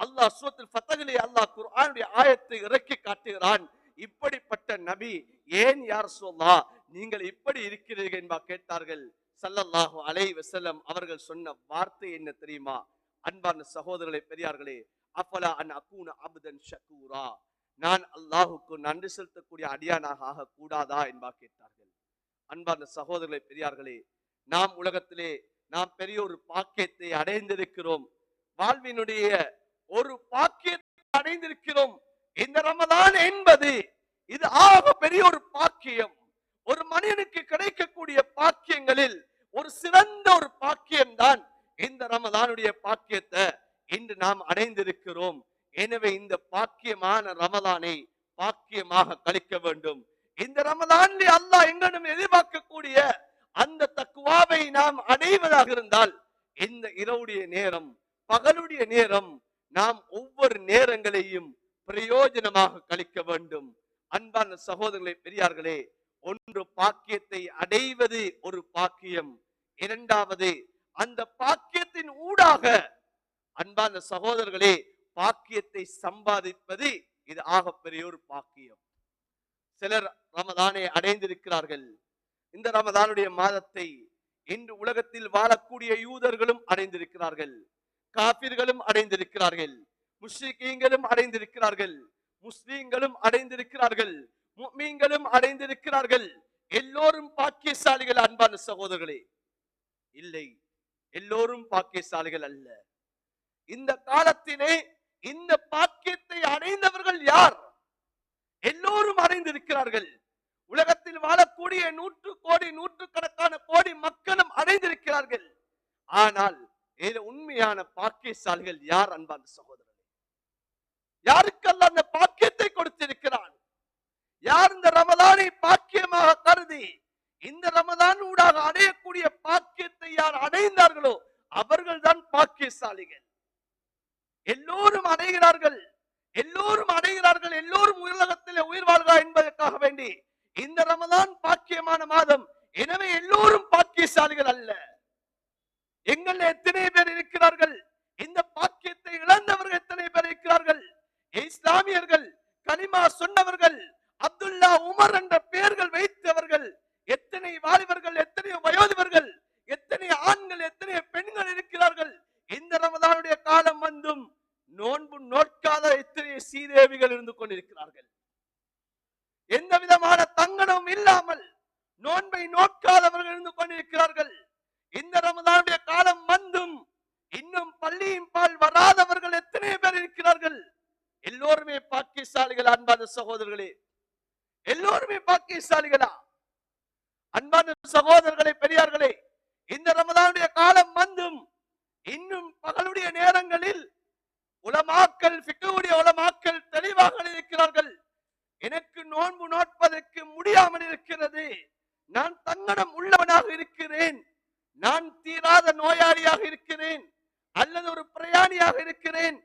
அல்லாஹ் சூரத்துல் ஃபத்ஹிலே அல்லாஹ் குர்ஆனுடைய ஆயத்தை இறக்கி காட்டுகிறான். இப்படிப்பட்ட நபி ஏன் யா ரசூலல்லாஹ் நீங்கள் இப்படி இருக்கிறீர்கள் என்பா கேட்டார்கள். ஸல்லல்லாஹு அலைஹி வஸல்லம் அவர்கள் சொன்ன வார்த்தை என்ன தெரியுமா? அன்பான சகோதரர்களே, பெரியார்களே, அஃபலா அன் அகூன அப்தன் ஷகூரா, நான் அல்லாஹ்வுக்கு நன்றி செலுத்தக்கூடிய அடியானாக ஆக கூடாதா என்பா கேட்டார்கள். அன்பார்ந்த சகோதரர்களே, பெரியார்களே, நாம் உலகத்திலே நாம் பெரிய ஒரு பாக்கியத்தை அடைந்திருக்கிறோம். வாழ்வினுடைய ஒரு பாக்கியத்தை அடைந்திருக்கிறோம். இந்த ரமதான் என்பது இது ஆக பெரிய ஒரு பாக்கியம். ஒரு மனிதனுக்கு கிடைக்கக்கூடிய பாக்கியங்களில் ஒரு சிறந்த ஒரு பாக்கியம் தான் இந்த ரமதானுடைய பாக்கியத்தை இன்று நாம் அடைந்திருக்கிறோம். எனவே இந்த பாக்கியமான ரமதானை பாக்கியமாக கழிக்க வேண்டும். இந்த ரமதானில் அல்லாஹ் எங்களிடம் எதிர்பார்க்கக்கூடிய அந்த தக்வாவை நாம் அடைவதாக இருந்தால் இந்த இரவுடைய நேரம், பகலுடைய நேரம், நாம் ஒவ்வொரு நேரங்களையும் பிரயோஜனமாக கழிக்க வேண்டும். அன்பான சகோதரர்களே, பெரியார்களே, ஒன்று பாக்கியத்தை அடைவது ஒரு பாக்கியம். இரண்டாவது, அந்த பாக்கியத்தின் ஊடாக அன்பான சகோதரர்களே பாக்கியத்தை சம்பாதிப்பது இது ஆகப்பெரிய ஒரு பாக்கியம். சிலர் ரமதானை அடைந்திருக்கிறார்கள். இந்த ரமதானுடைய மாதத்தை இன்று உலகத்தில் வாழக்கூடிய யூதர்களும் அடைந்திருக்கிறார்கள், காபிர்களும் அடைந்திருக்கிறார்கள், முஷ்ரிக்கீங்களும் அடைந்திருக்கிறார்கள், முஸ்லிம்களும் அடைந்திருக்கிறார்கள், முஃமின்களும் அடைந்திருக்கிறார்கள். எல்லோரும் பாக்கியசாலிகள். அன்பான சகோதரர்களே, இல்லை, எல்லோரும் பாக்கியசாலிகள் அல்ல. இந்த காலத்திலே இந்த பாக்கியத்தை அடைந்தவர்கள் யார்? எல்லோரும் அடைந்திருக்கிறார்கள். உலகத்தில் வாழக்கூடிய 100 கோடி, நூற்றுக்கணக்கான கோடி மக்களும் அடைந்திருக்கிறார்கள். ஆனால் உண்மையான பாக்கியசாலிகள் யார்? அன்பான சகோதரர்களே, யாருக்கு அல்லாஹ் அந்த பாக்கியத்தை கொடுத்திருக்கிறான்? யார் இந்த ரமதானை பாக்கியமாக கருதி இந்த ரமதான் ஊடாக அடையக்கூடிய பாக்கியத்தை யார் அடைந்தார்களோ அவர்கள் தான் பாக்கியசாலிகள். எல்லோரும் அடைகிறார்கள், எல்லோரும் அடைகிறார்கள், எல்லோரும் உலகத்திலே உயிர் வாழ்க என்பதற்காக வேண்டி இந்த ரமதான் பாக்கியமான மாதம். எனவே எல்லோரும் பாக்கியசாலிகள் அல்ல. எங்கள் எத்தனை பேர் இருக்கிறார்கள்? இந்த பாக்கியத்தை இழந்தவர்கள் எத்தனை பேர் இருக்கிறார்கள்? இஸ்லாமியர்கள், கலிமா சொன்னவர்கள், அப்துல்லா, உமர் என்ற பெயர்கள் வைத்தவர்கள் எத்தனை வாலிபர்கள், எத்தனை வயோதிபர்கள், எத்தனை ஆண்கள், எத்தனை பெண்கள் இருக்கிறார்கள்? இந்த ரமதானுடைய காலம் வந்தும் நோன்பு நோட்காத எத்தனை சீதேவிகள் இருந்து கொண்டிருக்கிறார்கள். எந்த விதமான தங்கடமும் இல்லாமல் நோன்பை நோக்காதவர்கள் இருந்து கொண்டிருக்கிறார்கள். இந்த ரமதானுடைய காலம் வந்தும் இன்னும் பள்ளியின் பால் வராதவர்கள் எத்தனை பேர் இருக்கிறார்கள்? எல்லோருமே பாக்கியசாலிகள். அன்பான சகோதரர்களே, எல்லோருமே பாக்கியசாலிகளா? அன்பான சகோதரர்களே, பெரியார்களே, இந்த ரமதானுடைய காலம் வந்தும் இன்னும் பகலுடைய நேரங்களில் உலமாக்கள், ஃபிக்ஹுடைய உலமாக்கள் தெளிவாக இருக்கிறார்கள். எனக்கு நோன்பு நோட்பதற்கு முடியாமல் இருக்கிறது, நான் தங்கடம் உள்ளவனாக இருக்கிறேன், நான் தீராத நோயாளியாக இருக்கிறேன், அல்லது ஒரு பிரயாணியாக இருக்கிறேன்,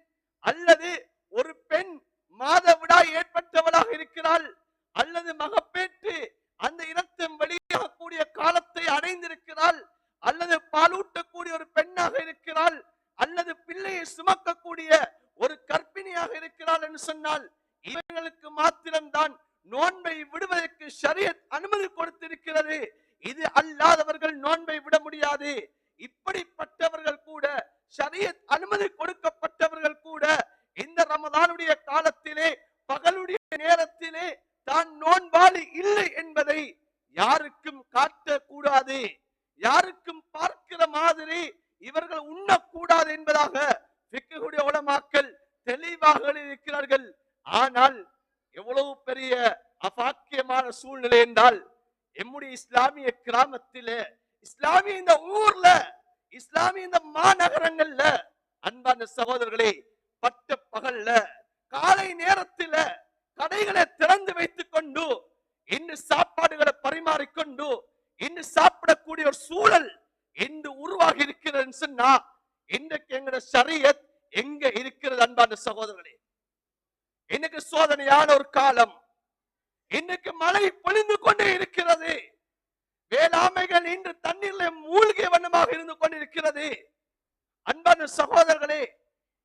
அல்லது ஒரு பெண் மாதவிடாய் ஏற்பட்டவளாக இருக்கிறாள், அல்லது மகப்பேற்று அந்த இரத்தம் வெளியாகக்கூடிய காலத்தை அடைந்திருக்கிறாள், அல்லது பாலூட்டக்கூடிய ஒரு பெண்ணாக இருக்கிறாள், அல்லது பிள்ளையை சுமக்கக்கூடிய ஒரு கர்ப்பிணியாக இருக்கிறாள் என்று சொன்னால் இவர்களுக்கு மாத்திரம்தான் நோன்பை விடுவதற்கு ஷரியத் அனுமதி கொடுத்திருக்கிறது. இது அல்லாதவர்கள் நோன்பை விட முடியாது. இப்படிப்பட்டவர்கள் கூட, ஷரியத் அனுமதி கொடுக்கப்பட்டவர்கள் கூட இந்த ரமதானுடைய காலத்திலே பகலுடைய நேரத்திலே தான் நோன்பாளி இல்லை என்பதை யாருக்கும் காட்டக்கூடாது, யாருக்கும் பார்க்கிற மாதிரி இவர்கள் உண்ணக்கூடாது என்பதாக ஃபிக்ஹுடைய உலமாக்கள் தெளிவாக இருக்கிறார்கள். ஆனால் எவ்வளவு பெரிய அபாக்கியமான சூழ்நிலை என்றால், எம்முடைய இஸ்லாமிய கிராமத்திலே, இஸ்லாமிய இந்த ஊர்ல, இஸ்லாமிய இந்த மாநகரங்கள்ல, அன்பான சகோதரர்களே, பட்ட பகல்ல காலை நேரத்தில கடைகளை திறந்து வைத்துக் கொண்டு இன்று சாப்பாடுகளை பரிமாறிக்கொண்டு இன்று சாப்பிடக்கூடிய ஒரு சூழல் இன்று உருவாகி இருக்கிறது சொன்னா இன்றைக்கு எங்கட ஷரியத் எங்க இருக்கிறது? அன்பான சகோதரர்களே, இன்னைக்கு சோதனையான ஒரு காலம், இன்னைக்கு மழை பொழிந்து கொண்டே இருக்கிறது, வேளாண்மைகள் இன்று தண்ணீர்ல மூழ்கிய வண்ணமாக இருந்து கொண்டிருக்கிறது. அன்பான சகோதரர்களே,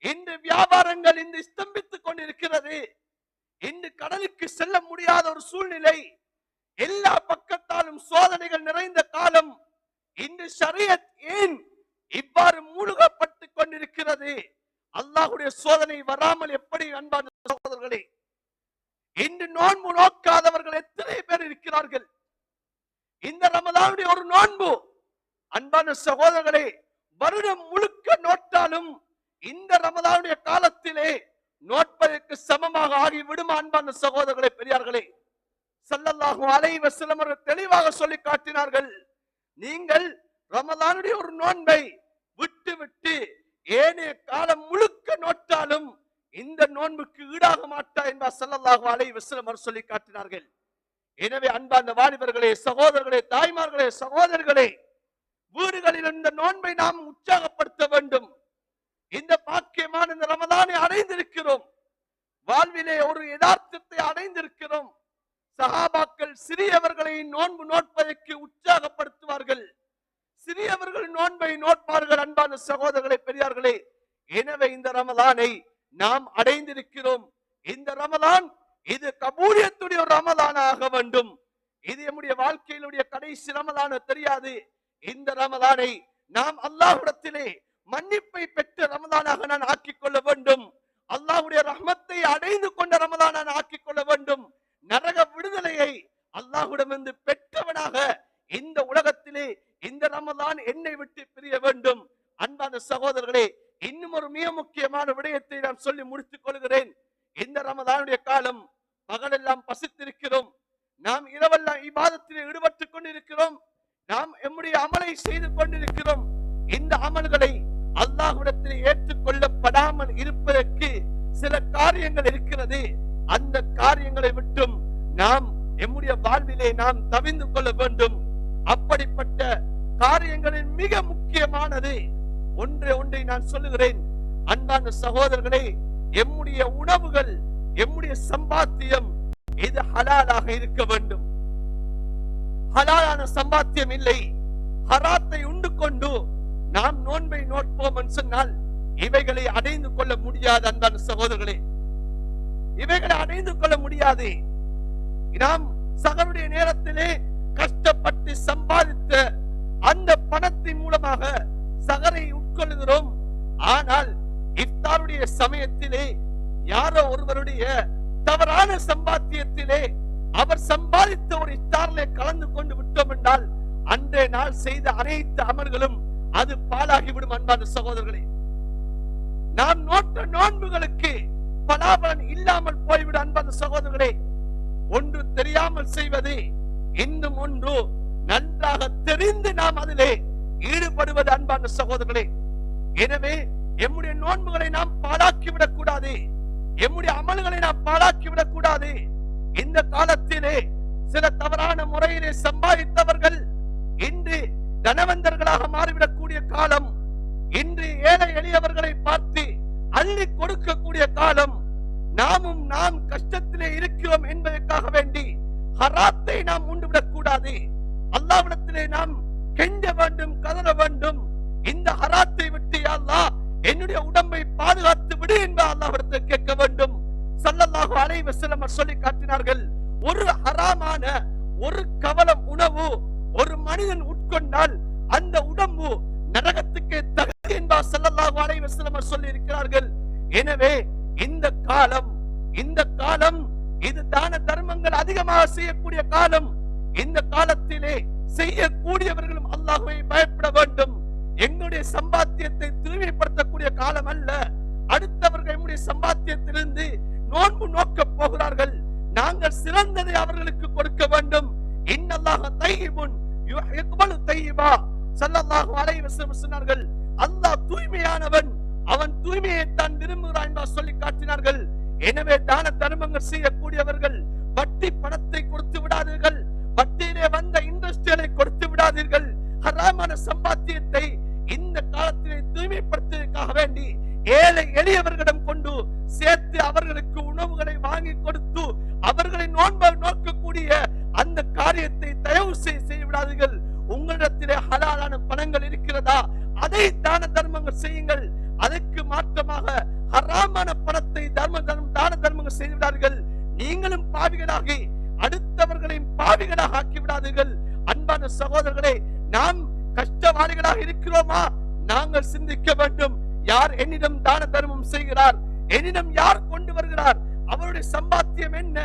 இன்று வியாபாரங்கள் இன்று ஸ்தம்பித்துக் கொண்டிருக்கிறது, இன்று கடலுக்கு செல்ல முடியாத ஒரு சூழ்நிலை, எல்லா பக்கத்தாலும் சோதனைகள் நிறைந்த காலம். இன்று ஷரியத் ஏன் இவ்வாறு மூழ்கப்பட்டு கொண்டிருக்கிறது? அல்லாஹ்வுடைய சோதனை வராமல் எப்படி? அன்பான சகோதரர்களே, இன்று நோன்பு நோக்காதவர்கள் எத்தனை பேர் இருக்கிறார்கள்? இந்த ரமலானுடைய ஒரு நோன்பு அன்பான சகோதரர்களே, வருடம் முழுக்க நோட்டாலும் இந்த ரமலானுடைய காலத்திலே நோட்பதற்கு சமமாக ஆகி விடுமா? அன்பான சகோதரர்களே, பெரியார்களே, ஸல்லல்லாஹு அலைஹி வஸல்லம் அவர்கள் தெளிவாக சொல்லி காட்டினார்கள். நீங்கள் ரமலானுடைய ஒரு நோன்பை விட்டு விட்டு ஏனைய காலம் முழுக்க நோட்டாலும் இந்த நோன்புக்கு ஈடாக மாட்டா என்பார் ஸல்லல்லாஹு அலைஹி வஸல்லம் அவர்கள் சொல்லி காட்டினார்கள். எனவே அன்பான வாலிபர்களே, சகோதரர்களே, தாய்மார்களே, சகோதரர்களே, வீடுகளில் இந்த நோன்பை நாம் உற்சாகப்படுத்த வேண்டும். இந்த பாக்கியமான இந்த ரமலானை அடைந்திருக்கிறோம். வாழ்விலே ஒரு யதார்த்தத்தை அடைந்திருக்கிறோம். சஹாபாக்கள் சிறியவர்களை நோன்பு நோட்பதற்கு உற்சாகப்படுத்துவார்கள். சிறியவர்கள் நோன்பை நோட்பார்கள். அன்பான சகோதரர்களே, பெரியார்களே, எனவே இந்த ரமலானை நாம் அடைந்திருக்கிறோம். இந்த ரமலான் இது கபூலியத்துடைய ஒரு ரமலானாக வேண்டும். இது நம்முடைய வாழ்க்கையிலுடைய கடைசி ரமலான தெரியாது. இந்த ரமலானை நாம் அல்லாஹ்விடத்திலே மன்னிப்பை பெற்ற ரமலானாக நான் ஆக்கிக் கொள்ள வேண்டும். அல்லாஹ்வுடைய ரஹ்மத்தை அடைந்து கொண்ட ரமலானை நான் ஆக்கிக் கொள்ள வேண்டும். நரக விடுதலையை அல்லாஹ்விடமிருந்து பெற்றவனாக இந்த உலகத்திலே இந்த ரமலான் என்னை விட்டு பிரிய வேண்டும். அன்பான சகோதரர்களே, இன்னும் ஒரு மிக முக்கியமான விடயத்தை நான் சொல்லி முடித்துக் கொள்கிறேன். இந்த ரமலானுடைய காலம் பகலெல்லாம் பசித்திருக்கிறோம். நாம் இரவெல்லாம் இபாதத்திலே ஈடுபட்டுக் கொண்டிருக்கிறோம். நாம் நம்முடைய அமலை செய்து கொண்டிருக்கிறோம். இந்த அமல்களை அல்லாஹ்விடத்தில் ஏற்றுக்கொள்ளப்படாமல் இருப்பதற்கு சில காரியங்கள் இருக்கிறது. அந்த காரியங்களை விட்டும் நாம் நம்முடைய வாழ்விலே நாம் தவிந்து கொள்ள வேண்டும். அப்படிப்பட்ட காரியங்களில் மிக முக்கியமானது ஒன்றை நான் சொல்லுகிறேன். அன்பான சகோதரர்களே, எம்முடைய உணவுகள், எம்முடைய சம்பாத்தியம் இது ஹலாலாக இருக்க வேண்டும். ஹலாலான சம்பாத்தியம் இல்லை, ஹராத்தை உண்டு கொண்டு நாம் நோன்பை நோட்போம் என்று சொன்னால் இவைகளை அடைந்து கொள்ள முடியாது. அன்பான சகோதரர்களே, இவைகளை அடைந்து கொள்ள முடியாது. நாம் சகருடைய நேரத்திலே கஷ்டப்பட்டு சம்பாதித்த அந்த பணத்தின் மூலமாக சகரை உட்கொள்கிறோம். ஆனால் இஃப்தாருடைய சமயத்திலே யாரோ ஒருவருடைய தவறான சம்பாத்தியத்திலே அவர் சம்பாதித்த ஒரு இஃப்தாரிலே கலந்து கொண்டு விட்டோம் என்றால் அன்றைய நாள் செய்த அனைத்து அமல்களும் அது பாழாகிவிடும். அன்பான சகோதரர்களே, நாம் நோட்ட நோன்புகளுக்கு பலாபலன் இல்லாமல் போய்விடும். அன்பான சகோதரர்களே, ஒன்று தெரியாமல் செய்வது, இன்னும் ஒன்று நன்றாக தெரிந்து நாம் அதிலே ஈடுபடுவது. அன்பான சகோதரர்களே, எனவே எம்முடைய நோன்புகளை நாம் பாழாக்கிவிடக் கூடாது. எம்முடைய அமல்களை நாம் பாழாக்கிவிடக் கூடாது. இந்த காலத்திலே சில தவறான முறையிலே சம்பாதித்தவர்கள் இன்று தனவந்தர்களாக மாறிவிடக்கூடிய காலம். இன்று ஏழை எளியவர்களை பார்த்து அள்ளி கொடுக்கக்கூடிய காலம். நாம் கஷ்டத்திலே இருக்கிறோம் என்பதற்காக வேண்டி ஹராத்தை நாம் உண்டுவிடக் கூடாது. அல்லாஹ்விடத்திலே நாம் கெஞ்ச வேண்டும், கதற வேண்டும். இந்த ஹராத்தை விட்டு யா அல்லாஹ் என்னுடைய உடம்பை பாதுகாத்து விடு என்று அல்லாஹ்விடத்தில் கேட்க வேண்டும். ஸல்லல்லாஹு அலைஹி வஸல்லம் சொல்லி காட்டினார்கள், ஒரு ஹராமான ஒரு கவலம் உணவு ஒரு மனிதன் உட்கொண்டால் அந்த உடம்பு நரகத்துக்கு தகுதி என்பார் ஸல்லல்லாஹு அலைஹி வஸல்லம் சொல்லி இருக்கிறார்கள். எனவே இந்த காலம் இது தான தர்மங்கள் அதிகமாக செய்யக்கூடிய காலம். இந்த காலத்திலே செய்யக்கூடியவர்களும் அல்லாஹ்வை பயப்பட வேண்டும். எங்களுடைய சம்பாத்தியத்தை தூய்மைப்படுத்தக்கூடிய காலம் அல்ல. அடுத்தவர்கள் நம்முடைய சம்பாத்தியத்திலிருந்து நோன்பு நோக்க போகிறார்கள். நாங்கள் சிறந்ததை அவர்களுக்கு கொடுக்க வேண்டும். இன்னல்லாஹ தய்யிபுன் யுஹிப்புல் தய்யிபா. ஸல்லல்லாஹு அலைஹி வஸல்லம் சொன்னார்கள், அல்லாஹ் தூய்மையானவன், அவன் தூய்மையை தான் விரும்புகிறான் என்று சொல்லி காட்டினார்கள். எனவே தான தர்மங்கள் செய்யக்கூடியவர்கள் வட்டி பணத்தை கொடுத்து விடாதீர்கள். வட்டியிலே வந்த இண்டஸ்ட்ரியலை கொடுத்து விடாதீர்கள். ஹராமான சம்பாத்தியத்தை இந்த காலத்திலே தூய்மைப்படுத்துவதற்காக வேண்டி ஏழை எளியவர்களிடம் கொண்டு சேர்த்து அவர்களுக்கு உணவுகளை வாங்கி கொடுத்து அவர்களை நோக்கக்கூடிய அந்த காரியத்தை தயவு செய்து விடாதீர்கள். உங்களிடத்திலே ஹலாலான பணங்கள் இருக்கிறதா, அதை தான தர்மங்கள் செய்யுங்கள். அதற்கு மாற்றமாக ஹராமான பணத்தை தான தர்மங்கள் செய்து விடாதீர்கள். நீங்களும் பாவிகளாகி அடுத்தவர்களையும் பாவிகளாக ஆக்கி விடாதீர்கள். அன்பான சகோதரர்களே, நாம் கஷ்டவாளிகளாக இருக்கிறோமா? நாங்கள் சிந்திக்க வேண்டும். யார் என்னிடம் தான தர்மம் செய்கிறார், என்னிடம் யார் கொண்டு வருகிறார், அவருடைய சம்பாத்தியம் என்ன?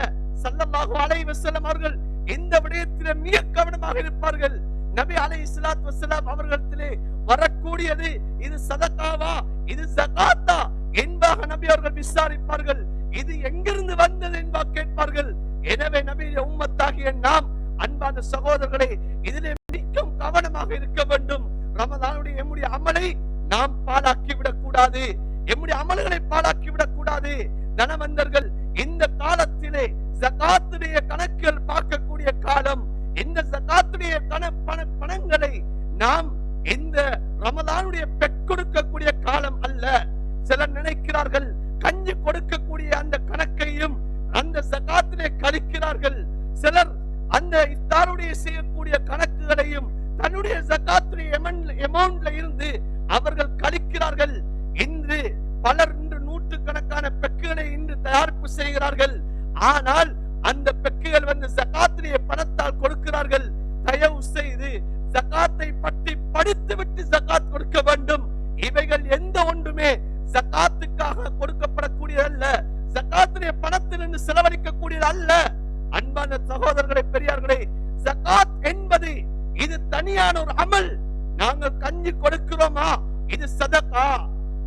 ஸல்லல்லாஹு அலைஹி வஸல்லம் அவர்கள் இந்த விடயத்திலே மிக கவனமாக இருப்பார்கள். நபி அலைஹிஸ்ஸலாத்து வஸலாம் அவர்களிடத்திலே வரக்கூடியது இது சதகாவா இது ஜகாத்தா என்பதாக நபி அவர்கள் விசாரிப்பார்கள். இது எங்கிருந்து வந்தது என்பா கேட்பார்கள். எனவே நபியுடைய உம்மத்தாகிய நாம் அன்பான சகோதரர்களே இதிலே மிகவும் கவனமாக இருக்க வேண்டும். ரமதானுடைய எம்முடைய அமலை நாம் பாழாக்கி விடக் கூடாது. எம்முடைய அமல்களை பாழாக்கி விடக் கூடாது. தனவந்தர்கள் இந்த காலத்திலே ஜகாத்துடைய கணக்குகள் பார்க்கக்கூடிய காலம். இந்த ஜகாத்துடைய பணங்களை நாம் இந்த ரமதானுடைய பெற்கொடுக்கக்கூடிய காலம் அல்ல. சிலர் நினைக்கிறார்கள் கஞ்சி கொடுக்கக்கூடிய அந்த கணக்கையும் அந்த ஜகாத்திலே கழிக்கிறார்கள். சிலர் அந்த இஃப்தாருடைய செய்யக்கூடிய கணக்குகளையும் தன்னுடைய ஜகாத்துடைய அமௌண்ட்ல இருந்து அவர்கள் கழிக்கிறார்கள். இன்று பலர் இன்று நூற்றுக்கணக்கான பெக்குகளை இன்று தயாரிப்பு செய்கிறார்கள். ஆனால் அந்த பெக்குகள் வந்து ஜகாத்திலே பணத்தால் கொடுக்கிறார்கள். தயவு செய்து ஜகாத்தை பற்றி படித்துவிட்டு ஜகாத் கொடுக்க வேண்டும். இவைகள் எந்த ஒன்றுமே ஜகாத்துக்காக கொடுக்கப்படக்கூடியது அல்ல. ஜகாத்துடைய பணத்திலிருந்து செலவழிக்கக்கூடியது அல்ல. அன்பான சகோதரர்களே, பெரியார்களே, ஜகாத் என்பது இது தனியான ஒரு அமல். நாங்கள் கஞ்சி கொடுக்கிறோமா இது சதகா.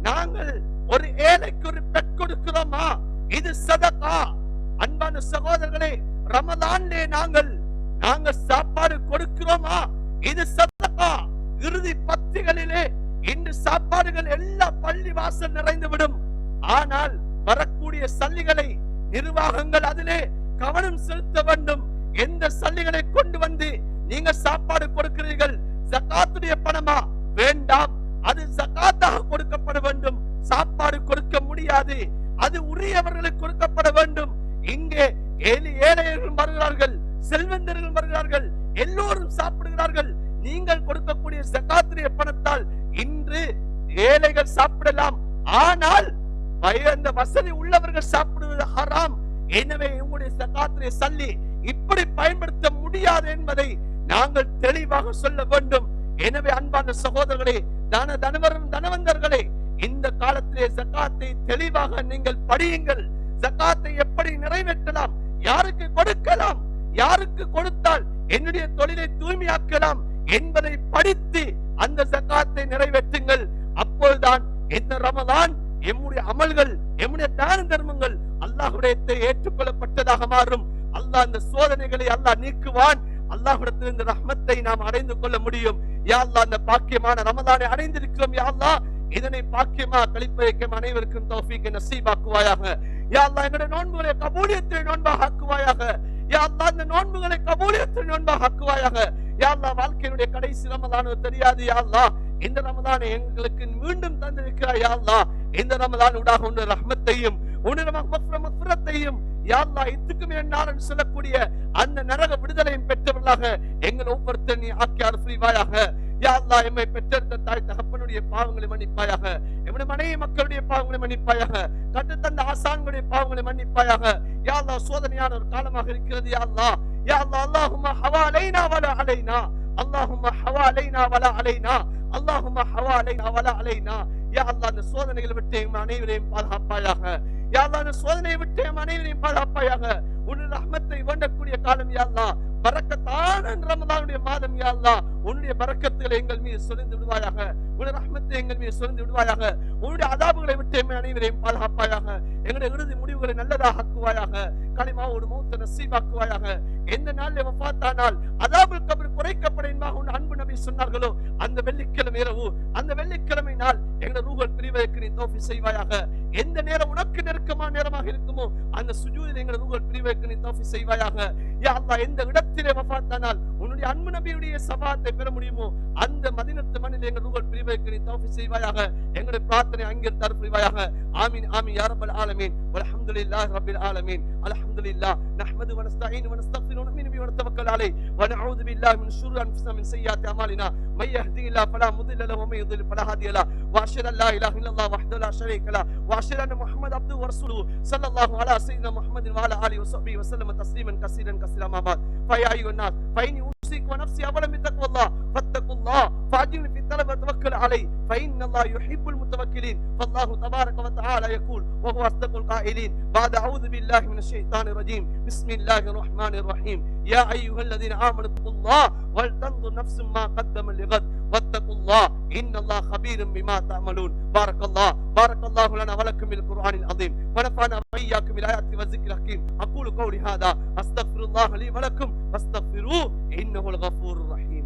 நாங்கள் ஒரு ஏழைக்கு ஒரு பெட் கொடுக்கிறோமா இது சதகா. அன்பான சகோதரர்களே, ரமதான்லே நாங்கள் சாப்பாடு கொடுக்கிறோமா இது சதகா. இறுதி பத்திகளிலே இன்று சாப்பாடுகள் எல்லா பள்ளி வாசல் நிறைந்துவிடும். ஆனால் வரக்கூடிய சல்லிகளை நிர்வாகங்கள் அதிலே கவனம் செலுத்த வேண்டும். எந்த சல்லிகளை கொண்டு வந்து நீங்க சாப்பாடு கொடுக்கிறீர்கள் ஜகாத்துடைய பணமா? வேண்டாம், அது ஜகாத்தாக கொடுக்கப்பட வேண்டும். சாப்பாடு கொடுக்க முடியாது, அது உரியவர்களுக்கு கொடுக்கப்பட வேண்டும். இங்கே ஏழையர்கள் வருகிறார்கள், செல்வந்தர்கள் வருகிறார்கள், எல்லோரும் சாப்பிடுகிறார்கள். நீங்கள் கொடுக்கக்கூடிய ஜகாத்துடைய பணத்தால் இன்று ஏழைகள் சாப்பிடலாம், ஆனால் அந்த வசதி உள்ளவர்கள் சாப்பிடுவது ஹராம். எனவே உங்களுடைய ஜகாத்துடைய சல்லி இப்படி பயன்படுத்த முடியாது என்பதை நாங்கள் தெளிவாக சொல்ல வேண்டும். எனவே அன்பான சகோதரர்களே, தனவந்தர்களே, இந்த காலத்திலே ஜகாத்தை தெளிவாக நீங்கள் படியுங்கள். ஜகாத்தை எப்படி நிறைவேற்றலாம், யாருக்கு கொடுக்கலாம், யாருக்கு கொடுத்தால் என்னுடைய தொழிலை தூய்மையாக்கலாம் என்பதை படித்து அந்த ஜகாத்தை நிறைவேற்றுங்கள். அப்போதுதான் இந்த ரமதான் எம்முடைய அமல்கள், எம்முடைய தான தர்மங்கள் அல்லாஹ்விடத்தை ஏற்றுக்கொள்ளப்பட்டதாக மாறும். அல்லாஹ் அந்த சோதனைகளை அல்லாஹ் நீக்குவான். அல்லாஹ்விடத்தில் இந்த ரஹ்மத்தை நாம் அடைந்து கொள்ள முடியும். யா அல்லாஹ், அந்த பாக்கியமான ரமதானை அடைந்திருக்கிறோம். யா அல்லாஹ், இதனை பாக்கியமா கழிப்பதற்கு அனைவருக்கும் தௌஃபீக் நசீபாக்குவாயாக. யா அல்லாஹ், எங்களுடைய நோன்புகளை கபூலியத்தை நோன்பாக ஆக்குவாயாக. யா அல்லாஹ், அந்த நோன்புகளை கபூலியத்தை நோன்பாக ஆக்குவாயாக. யா அல்லாஹ், வாழ்க்கையினுடைய கடைசி ரமதானோ தெரியாது. யா அல்லாஹ், இந்த ரமதானை எங்களுக்கு மீண்டும் தந்திருக்கிறாய். யா அல்லாஹ், இந்த ரமதான் ஊடாக உன்னுடைய ரஹ்மத்தையும் உன்னுடைய மக்ஃபிரத்தையும் யா அல்லாஹ் இதுக்கு மேல் சொல்லக்கூடிய அந்த நரக விடுதலையும் பெற்றவர்களாக எங்கள் ஒவ்வொருத்தர் நீ ஆக்கி அருள்வாயாக. யா அல்லாஹ், எம்மை பெற்றெடுத்த தாய் தகப்பனுடைய பாவங்களை மன்னிப்பாயாக. எம்முடைய மனைவி மக்களுடைய பாவங்களை மன்னிப்பாயாக. கற்றுத்தந்த ஆசான்களுடைய பாவங்களை மன்னிப்பாயாக. யா அல்லாஹ், சோதனையான ஒரு காலமாக இருக்கிறது. யா அல்லாஹ், யா அல்லாஹ், அல்லாஹும்ம ஹவாலைனா வலா அலைனா, அல்லாஹும்ம ஹவாலைனா வலா அலைனா, அல்லாஹும்ம ஹவாலைனா வலா அலைனா. யா அல்லாஹ், அந்த சோதனைகளை விட்டு எம் அனைவரையும் பாதுகாப்பாயாக. யா அல்லாஹ், அந்த சோதனையை விட்டு எம் அனைவரையும் பாதுகாப்பாயாக. உன்னுடைய ரஹ்மத்தை வேண்டக்கூடிய காலம் யா அல்லாஹ், பரக்கத்தான ரமதானுடைய மாதம் யா அல்லாஹ், உன்னுடைய பரக்கத்துகளை எங்கள் மீது சொரிந்து விடுவாயாக. உன்னுடைய ரஹ்மத்தை எங்கள் மீது சொரிந்து விடுவாயாக. உன்னுடைய அதாபுகளை விட்டு எம் அனைவரையும் பாதுகாப்பாயாக. எங்களுடைய இறுதி முடிவுகளை நல்லதாக ஆக்குவாயாக. கலிமாவோடு மௌத்த நசீபாக்குவாயாக. எந்த நாளில் வஃபாத்தானால் அதாபுல் கப்ர் குறைக்கப்பட என்பதாக உன் அன்பு நபி சொன்னார்களோ அந்த வெள்ளிக்கிழமை இரவு, அந்த வெள்ளிக்கிழமை நாள் எங்களுடைய ரூஹல் பிரிவதற்கு நீ தௌஃபீக் செய்வாயாக. எந்த நேரம் உனக்கு நெருக்கமான நேரமாக இருக்குமோ அந்த சுஜூதில் எங்களுடைய ரூஹல் பிரிவதற்கு நீ தௌஃபீக் செய்வாயாக. யா அல்லாஹ், எந்த இடத்திலே வஃபாத்தானால் உன்னுடைய அன்பு நபியுடைய ஷஃபாஅத்தை பெற முடியுமோ அந்த மதீனத்து மண்ணில் எங்களுடைய ரூஹல் பிரிவதற்கு நீ தௌஃபீக் செய்வாயாக. எங்களுடைய பிரார்த்தனை அங்கீகரித்து அருள்வாயாக. ஆமீன் ஆமீன் யா ரப்பல் ஆலமீன். வல்ஹம்துலில்லாஹி ரப்பில் ஆலமீன். அல்ஹம்துலில்லாஹ் நஹ்மது வ நஸ்தஈனு வ நஸ்தக்ஃபிரு வ நு'மினு பிஹி வ நத்தவக்கல் அலைஹி வ நஊது பில்லாஹி மின் ஷுரூரி அன்ஃபுஸினா மின் ஸய்யிஆத்தி அமாலினா மை யஹ்திஹில்லாஹு ஃபலா முضل له ومن يضلل فلا هادي له واشهد ان لا اله الا الله وحده لا شريك له واشهد ان محمد عبده ورسوله صلى الله على سيدنا محمد وعلى اله وصحبه وسلم تسليما كثيرا كثيرا ما بعد فيا ايها الناس فإني أوصيك ونفسي أولا بتقوى الله فاتقوا الله فأجرني في الطلب وتوكل عليه فإن الله يحب المتوكلين فالله تبارك وتعالى يقول وهو أصدق القائلين بعد أعوذ بالله من الشيطان الرجيم بسم الله الرحمن الرحيم يا أيها الذين آمنوا اتقوا الله ولتنظر نفس ما قدم لغد واتقوا الله إن الله خبير بما تعملون بارك الله لنا ولكم بالقرآن العظيم ونفعنا وإياكم بالآيات والذكر الحكيم أقول قولي هذا أستغفر الله لي ولكم فاستغفروه إنه الغفور الرحيم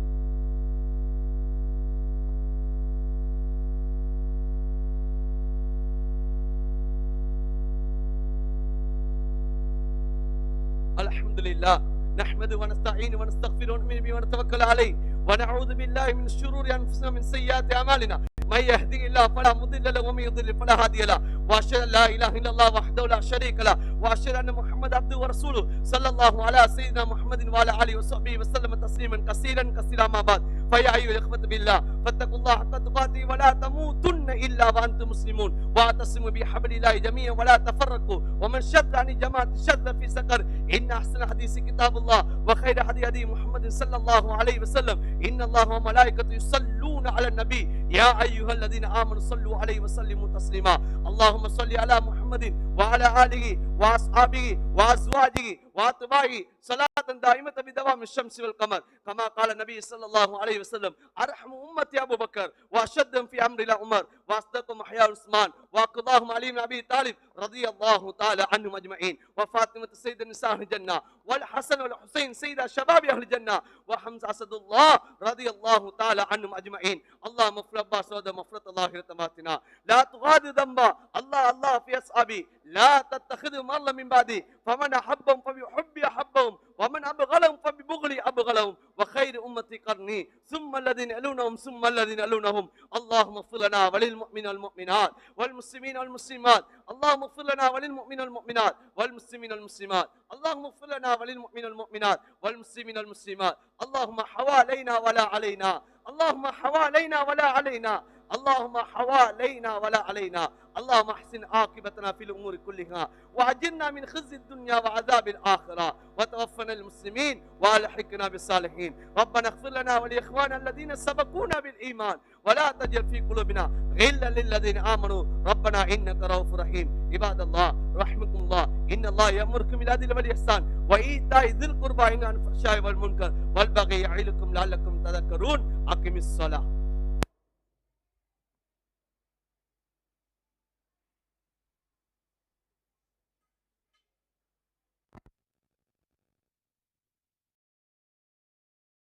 الحمد لله نحمده ونستعينه ونستغفره ونؤمن به ونتوكل عليه ونعوذ بالله من شرور انفسنا من سيئات اعمالنا من يهده الله فلا مضل له ومن يضلل فلا هادي له واشهد ان لا اله الا الله وحده لا شريك له واشهد ان محمدا عبده ورسوله صلى الله على سيدنا محمد وعلى اله وصحبه وسلم تسليما كثيرا ما بعد فيا ايها الاخوه بالله فاتقوا الله حق تقاته ولا تموتن الا وانتم مسلمون واعتصموا بحبل الله جميعا ولا تفرقوا ومن شد عن الجماعه شد في سقر ان احسن الحديث كتاب الله وخير هدي محمد صلى الله عليه وسلم ان الله وملائكته يصلون على النبي يا ايها الذين امنوا صلوا عليه وسلموا تسليما اللهم صل على محمد وعلى اله واصحابه وازواجه واتباعه صلاة دائمة بدوام الشمس والقمر كما قال النبي صلى الله عليه وسلم ارحم امتي ابو بكر واشدهم في امر عمر واصدقهم احياء عثمان وقضاهم علي بن ابي طالب رضي الله تعالى عنهم اجمعين وفاطمة سيد النساء اهل الجنة والحسن والحسين سيد شباب اهل الجنة وحمزة اسد الله رضي الله تعالى عنهم اجمعين اللهم اغفر عباس ومغفرة الله رتماتنا لا تغادر ذنبا الله في اصحابي لا تتخذهم الله من بعدي فمن احبهم فبحبي احبهم ومن ابغلهم فببغلي ابغلهم وخير امتي قرني ثم الذين يلونهم ثم الذين يلونهم اللهم اغفر لنا وللمؤمنين والمؤمنات والمسلمين والمسلمات اللهم اغفر لنا وللمؤمنين والمؤمنات والمسلمين والمسلمات اللهم اغفر لنا وللمؤمنين والمؤمنات والمسلمين والمسلمات اللهم حوالينا ولا علينا اللهم حوالينا ولا علينا اللهم حوالينا ولا علينا اللهم احسن عاقبتنا في الامور كلها واجرنا من خزي الدنيا وعذاب الاخره وتوفنا المسلمين والحقنا بالصالحين ربنا اغفر لنا ولاخواننا الذين سبقونا بالايمان ولا تجعل في قلوبنا غلا للذين امنوا ربنا انك رؤوف رحيم عباد الله رحمكم الله ان الله يأمركم بالعدل والاحسان وايتاء ذي القربى وينهى عن الفحشاء والمنكر والبغي يعظكم لعلكم تذكرون اقم الصلاه